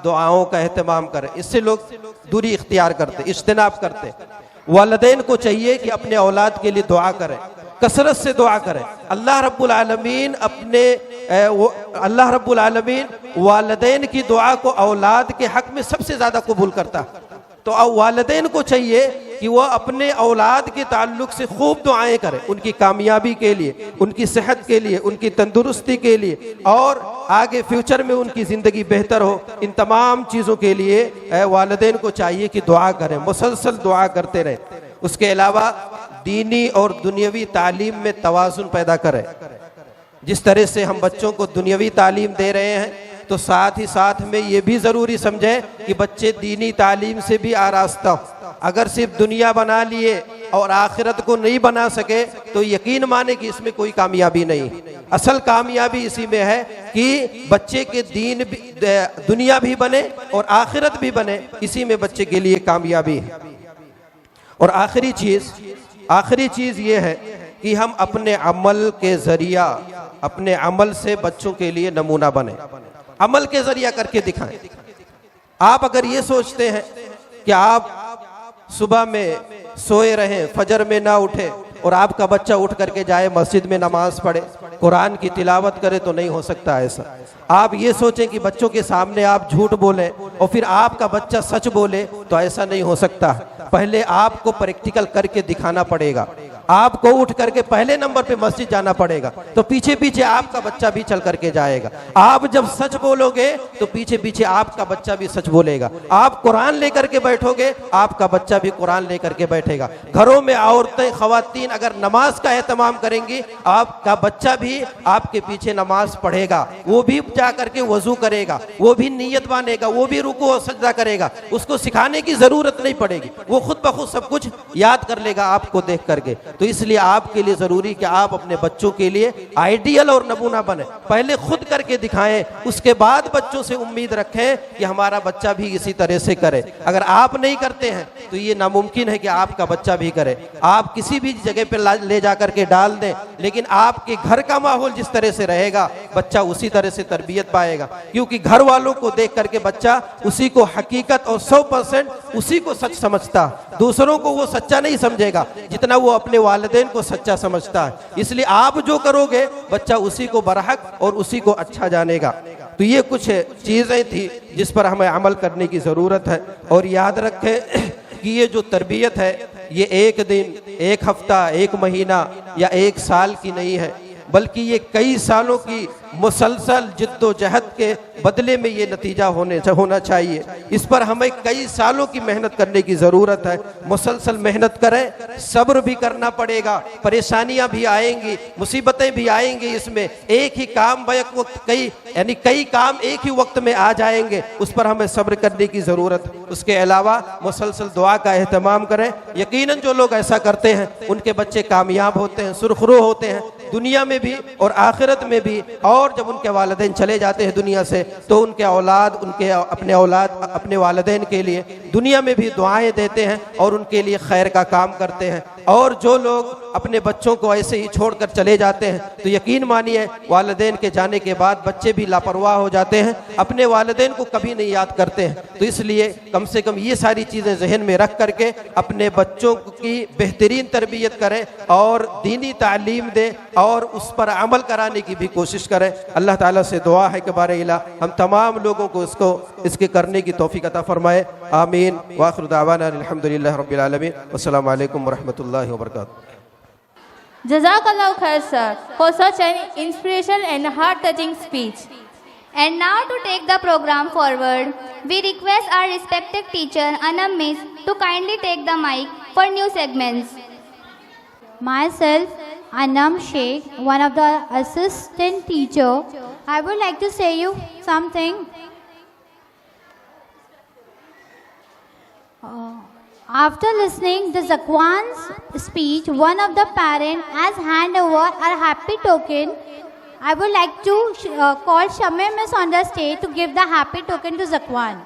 दुआओं का एहतमाम करें, इससे लोग दूरी इख्तियार करते, इज्तिनाब करते। वालिदैन को चाहिए कि अपने औलाद के लिए दुआ करें, कसरत से दुआ करें। अल्लाह रब्बुल आलमीन वालिदैन की दुआ को औलाद के हक में सबसे ज़्यादा कबूल करता है। तो वालिदैन को चाहिए कि वह अपने औलाद के ताल्लुक से खूब दुआएं करें, उनकी कामयाबी के लिए, उनकी सेहत के लिए, उनकी तंदुरुस्ती के लिए, और आगे फ्यूचर में उनकी ज़िंदगी बेहतर हो। इन तमाम चीज़ों के लिए वालिदैन को चाहिए कि दुआ करें, मुसलसल दुआ करते रहें। उसके अलावा दीनी और दुनियावी तालीम में तवाज़ुन पैदा करें। जिस तरह से हम बच्चों को दुनियावी तालीम दे रहे हैं तो साथ ही साथ में ये भी ज़रूरी समझें कि बच्चे दीनी तालीम से भी आरास्ता हो। अगर सिर्फ दुनिया बना लिए और आखिरत को नहीं बना सके तो यकीन माने कि इसमें कोई कामयाबी नहीं। असल कामयाबी इसी में है कि बच्चे के दीन भी, दुनिया भी बने और आखिरत भी बने, इसी में बच्चे के लिए कामयाबी है। और आखिरी चीज़ ये है कि हम अपने अमल के ज़रिया, अपने अमल से बच्चों के लिए नमूना बने, अमल के ज़रिया करके दिखाएं। आप अगर ये सोचते हैं कि आप सुबह में सोए रहें, फजर में ना उठे और आपका बच्चा उठ करके जाए मस्जिद में नमाज पढ़े, कुरान की तिलावत करे, तो नहीं हो सकता ऐसा। आप ये सोचें कि बच्चों के सामने आप झूठ बोलें और फिर आपका बच्चा सच बोले, तो ऐसा नहीं हो सकता। पहले आपको प्रैक्टिकल करके दिखाना पड़ेगा। आपको उठ करके पहले नंबर पे मस्जिद जाना पड़ेगा, तो पीछे पीछे आपका बच्चा भी चल करके जाएगा। आप जब सच बोलोगे तो पीछे पीछे आपका बच्चा भी सच बोलेगा। आप कुरान लेकर के बैठोगे, आपका बच्चा भी कुरान लेकर के बैठेगा। घरों में औरतें, खवातीन अगर नमाज का एहतमाम करेंगी, आपका बच्चा भी आपके पीछे नमाज पढ़ेगा, वो भी जा करके वजू करेगा, वो भी नियत बांधेगा, वो भी रुकू और सजदा करेगा। उसको सिखाने की जरूरत नहीं पड़ेगी, वो खुद ब खुद सब कुछ याद कर लेगा आपको देख करके। तो इसलिए आपके लिए जरूरी कि आप अपने बच्चों के लिए आइडियल और नमूना बने, पहले खुद करके दिखाएं, उसके बाद बच्चों से उम्मीद रखें कि हमारा बच्चा भी इसी तरह से करे। अगर आप नहीं करते हैं तो ये नामुमकिन है कि आपका बच्चा भी करे। आप किसी भी जगह पर ले जा करके डाल दें, लेकिन आपके घर का माहौल जिस तरह से रहेगा बच्चा उसी तरह से तरबियत पाएगा, क्योंकि घर वालों को देख करके बच्चा उसी को हकीकत और 100% उसी को सच समझता। दूसरों को वो सच्चा नहीं समझेगा जितना वो अपने वालिदैन को सच्चा समझता है। इसलिए आप जो करोगे बच्चा उसी को बरहक और उसी को अच्छा जानेगा। तो ये कुछ चीज़ें थी जिस पर हमें अमल करने की ज़रूरत है। और याद रखें कि ये जो तरबियत है ये एक दिन, एक हफ्ता, एक महीना या एक साल की नहीं है, बल्कि ये कई सालों की मुसलसल जिद्दोजहद के बदले में ये नतीजा होना चाहिए। इस पर हमें कई सालों की मेहनत करने की ज़रूरत है। मुसलसल मेहनत करें, सब्र भी करना पड़ेगा, परेशानियां भी आएंगी, मुसीबतें भी आएंगी। इसमें एक ही काम बैक वक्त कई काम एक ही वक्त में आ जाएंगे, उस पर हमें सब्र करने की ज़रूरत है। उसके अलावा मुसलसल दुआ का एहतमाम करें। यकीनन जो लोग ऐसा करते हैं उनके बच्चे कामयाब होते हैं, सुरखरू होते हैं, दुनिया में भी और आखिरत में भी। और और जब उनके वालिदैन चले जाते हैं दुनिया से तो उनके औलाद अपने वालिदैन के लिए दुनिया में भी दुआएं देते हैं और उनके लिए खैर का काम करते हैं। और जो लोग अपने बच्चों को ऐसे ही छोड़कर चले जाते हैं तो यकीन मानिए वालिदैन के जाने के बाद बच्चे भी लापरवाह हो जाते हैं, अपने वालिदैन को कभी नहीं याद करते हैं। तो इसलिए कम से कम ये सारी चीज़ें जहन में रख करके अपने बच्चों की बेहतरीन तरबियत करें और दीनी तालीम दें और उस पर अमल कराने की भी कोशिश करें। अल्लाह ताला से दुआ है कि बारे इला हम तमाम लोगों को इसके करने की तौफीक अता फरमाए। आमीन। व आखिर दावाना अल्हम्दुलिल्लाहि रब्बिल आलमीन। अस्सलामु अलैकुम व रहमतुल्लाहि व बरकातुहू। Jazakallah khair sir for such an inspirational and heart-touching speech. And now to take the program forward, we request our respected teacher Anam Miss to kindly take the mic for new segments. Myself, Anam Sheikh, one of the assistant teacher, I would like to say you something. After listening the Zakwan's speech, one of the parents has hand over a happy token. I would like to call Shamim Miss on the stage to give the happy token to Zakwan.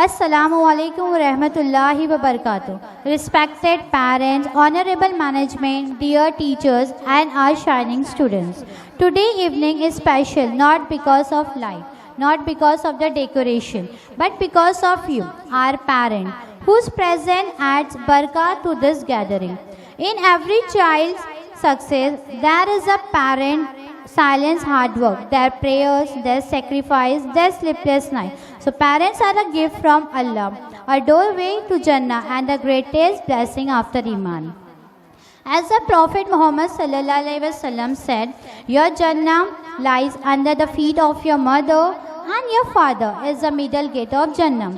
Assalamu alaikum wa rahmatullahi wa barakatuh. Respected parents, honorable management, dear teachers and our shining students. Today evening is special not because of light, not because of the decoration, but because of you, our parent, whose presence adds barakah to this gathering. In every child's success, there is a parent silence, hard work, their prayers, their sacrifice, their sleepless night. So parents are a gift from Allah, a doorway to Jannah and the greatest blessing after Iman. As the Prophet Muhammad sallallahu alaihi wasallam said, your Jannah lies under the feet of your mother and your father is the middle gate of Jannah.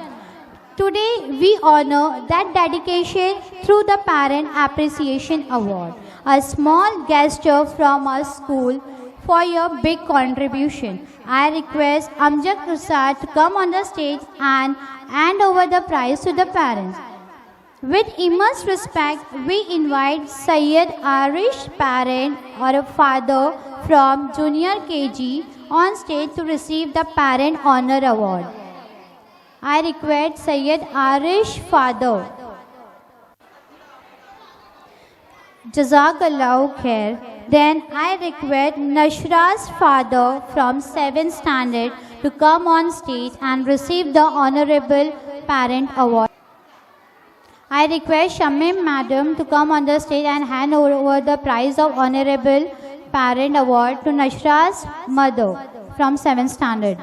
Today we honor that dedication through the Parent Appreciation Award, a small gesture from our school for your big contribution. I request Amjad Prasad to come on the stage and hand over the prize to the parents. With immense respect, we invite Sayyid Arish, parent or a father from Junior KG, on stage to receive the Parent Honor Award. I request Sayyid Arish, father. Jazakallahu khair. Then I request Nashra's father from 7th standard to come on stage and receive the Honorable Parent Award. I request Shamim Madam to come on the stage and hand over the prize of Honorable Parent Award to Nashra's mother from 7th standard.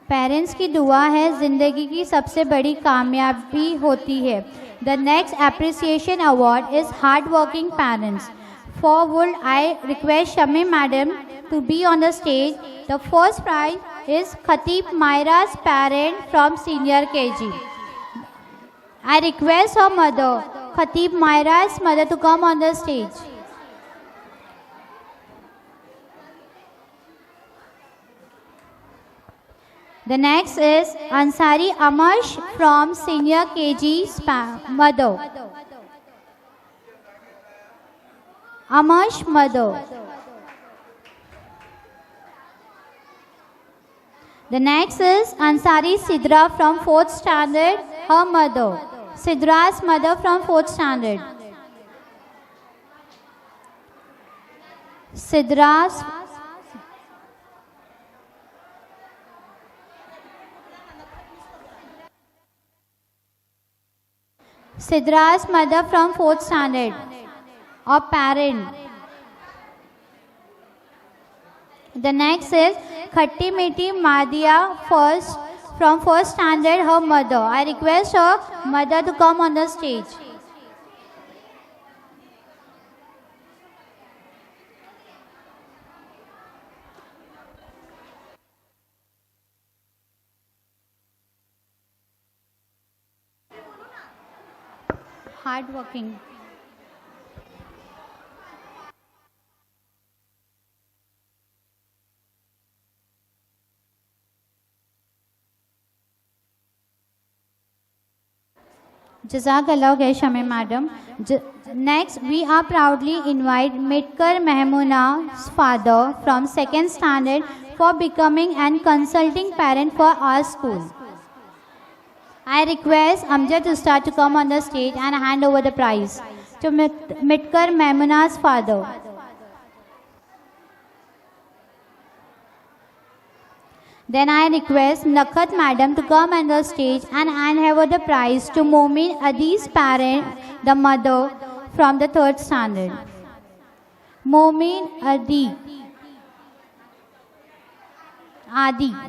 Parents की दुआ है ज़िंदगी की सबसे बड़ी कामयाबी होती है. The next appreciation award is hard working parents. For would I request Shami madam to be on the stage. The first prize is Khatib Myra's parent from senior KG. I request her mother, Khatib Myra's mother, to come on the stage. The next is Ansari Amash from senior KG's mother. Amash mother. The next is Ansari Sidra from 4th standard, her mother. Sidra's mother from 4th standard. Sidra's mother from 4th standard, or parent. The next is Khatti Miti Madia first from 1st standard, her mother. I request her mother to come on the stage. hard working. Jazakallah khair, Shamim madam. Next, we are proudly invite Mitkar Mehmuna's father from 2nd standard for becoming an consulting parent for our school. I request Amjad Ustad to come on the stage and hand over the prize to Mitkar Mehmuna's father. Then I request Nakhat madam to come on the stage and hand over the prize to Momin Adi's parent, the mother from the 3rd standard. Momin Adi.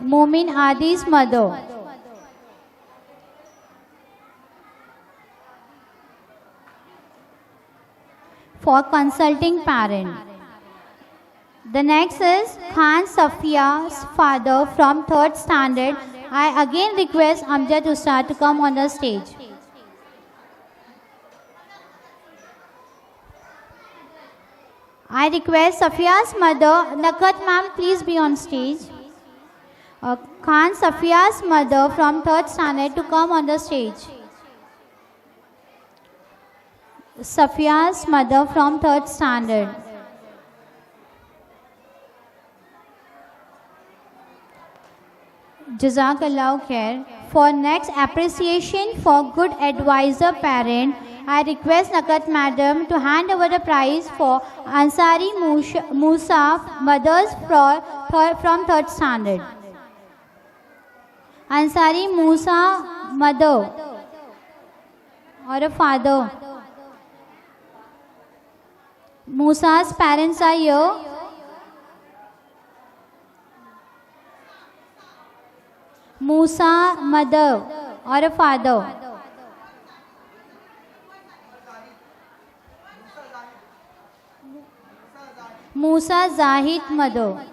Momin Adi's mother. For consulting parent. The next is Khan Safia's father from 3rd standard. I again request Amjad Ustad to come on the stage. I request Safia's mother, Nakat ma'am, please be on stage. Khan Safia's mother from 3rd standard to come on the stage. Safia's mother from 3rd standard. Jazakallah khair. For next appreciation for good advisor parent, I request Nakat madam to hand over the prize for Ansari Musa mothers from 3rd standard. Ansari Musa mother or a father. Musa's parents are here. Musa mother or a father. Musa Zahid mother.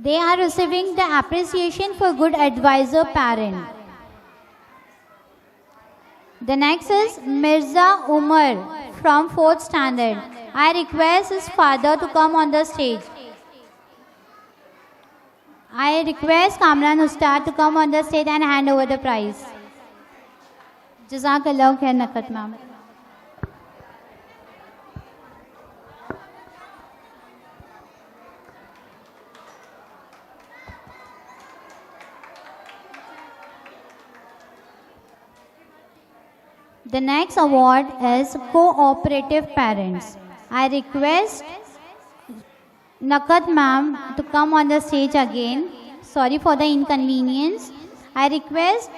They are receiving the appreciation for good advisor parent. The next is Mirza Umar from 4th standard. I request his father to come on the stage. I request Kamran Ustad to come on the stage and hand over the prize. Jazakallah khair Nakat ma'am. The next award is Cooperative Parents. I request Nakat ma'am to come on the stage again. Sorry for the inconvenience. I request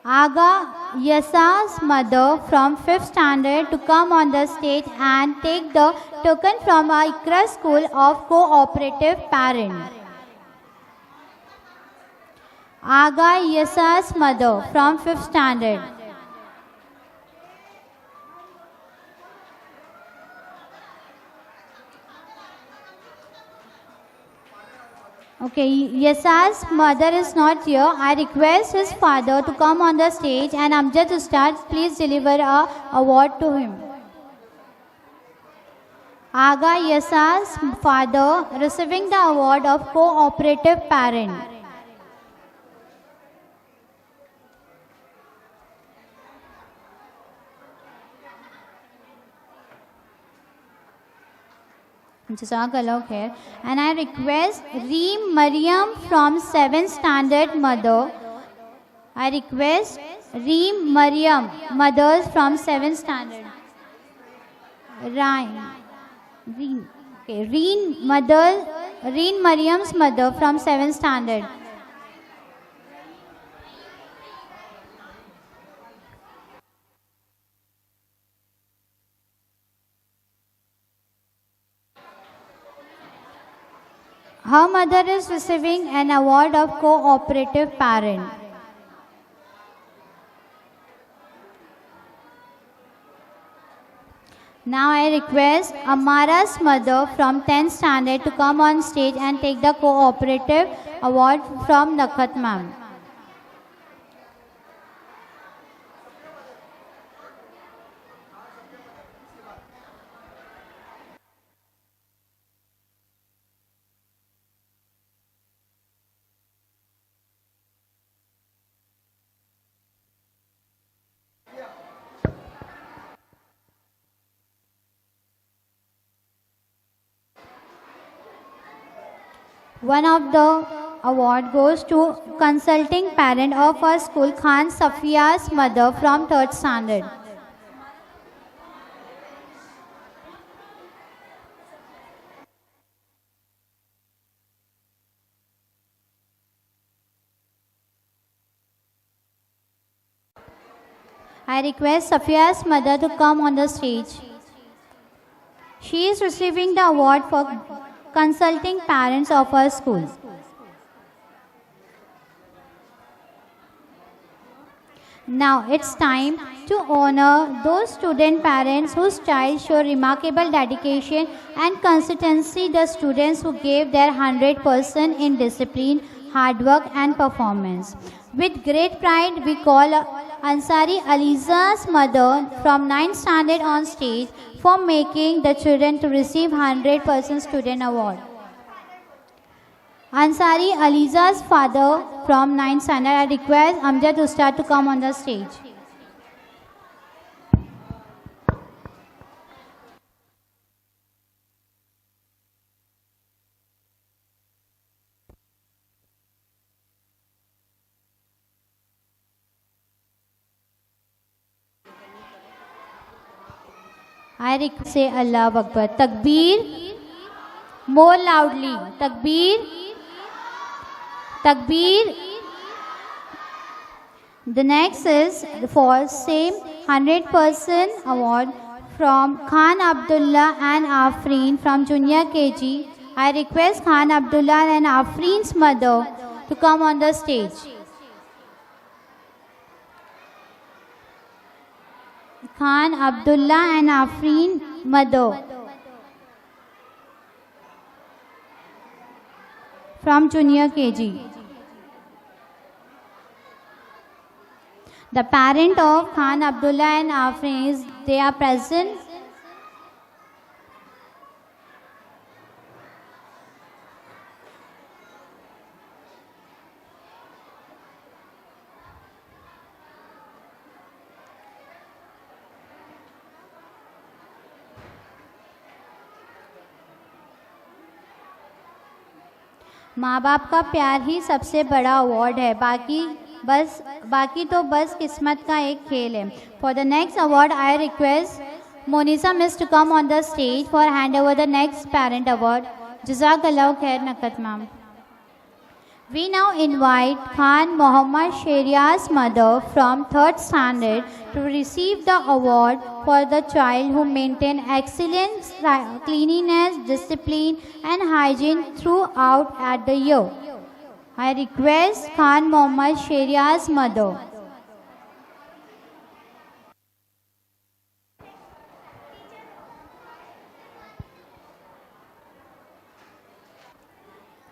Aga Yasa's mother from 5th standard to come on the stage and take the token from our Ikra School of Cooperative Parent. Aga Yasa's mother from 5th standard. Okay, Yasa's mother is not here. I request his father to come on the stage and Amjad Ustad, please deliver a award to him. Aga Yasa's father receiving the award of Cooperative Parent. Jazakallah khair. And I request Reem Mariam from 7th standard mother. I request Reem Mariam mothers from 7th standard. Reem. Okay. Reen Mariam's mother from 7th standard. Her mother is receiving an award of Cooperative Parent. Now I request Amara's mother from 10th standard to come on stage and take the cooperative award from Nakhat ma'am. One of the award goes to consulting parent of our school, Khan Safia's mother from 3rd standard. I request Safia's mother to come on the stage. She is receiving the award for consulting parents of our school. Now it's time to honor those student parents whose child show remarkable dedication and consistency, the students who gave their 100% in discipline, hard work and performance. With great pride, we call Ansari Aliza's mother from 9th standard on stage for making the children to receive 100% student award. Ansari Aliza's father from 9th standard, I request Amjad Ustad to come on the stage. I request say Allah Akbar. Takbir. More loudly. Takbir. Takbir. The next is for same 100% award from Khan Abdullah and Afreen from Junior KG. I request Khan Abdullah and Afreen's mother to come on the stage. Khan Abdullah and Afreen mother from Junior KG. The parent of Khan Abdullah and Afreen is they are present. माँ बाप का प्यार ही सबसे बड़ा award है, बाकी तो बस किस्मत का एक खेल है. For the next award I request Monisa miss to come on the stage for hand over the next parent award. जज़ाकल्लाह खैर नकत ma'am. We now invite Khan Mohammad Sheria's mother from 3rd standard to receive the award for the child who maintained excellence, cleanliness, discipline and hygiene throughout at the year. I request Khan Mohammad Sheria's mother.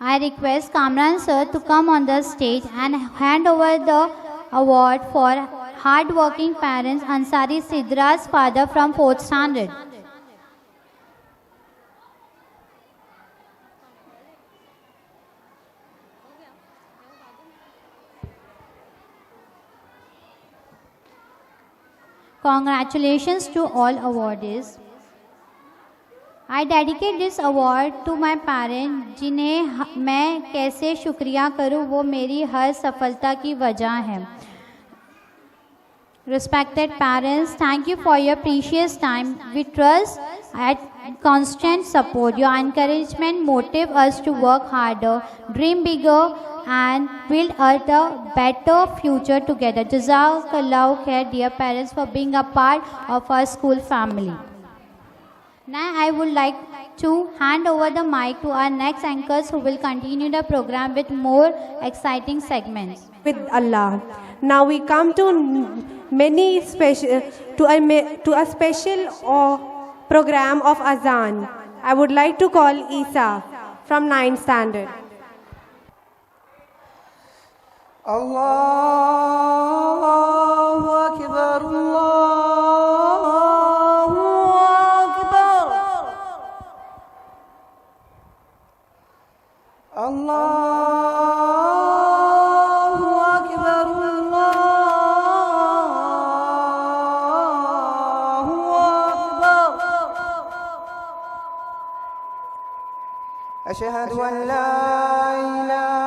I request Kamran sir to come on the stage and hand over the award for hard-working parents Ansari Sidra's father from 4th standard. Congratulations to all awardees. I dedicate this award to my parents, जिन्हें मैं कैसे शुक्रिया करूं, वो मेरी हर सफलता की वजह है. Respected parents, thank you for your precious time. We trust at constant support. Your encouragement motivates us to work harder, dream bigger, and build a better future together. Jazakallahu khair, dear parents, for being a part of our school family. Now I would like to hand over the mic to our next anchors who will continue the program with more exciting segments. With Allah. Now we come to a special program of Azan. I would like to call Isa from 9th standard. Allahu Akbar, Allahu Akbar, Allahu Akbar, Allahu Akbar. Ashhadu an la ilaha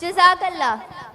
Jazakallah.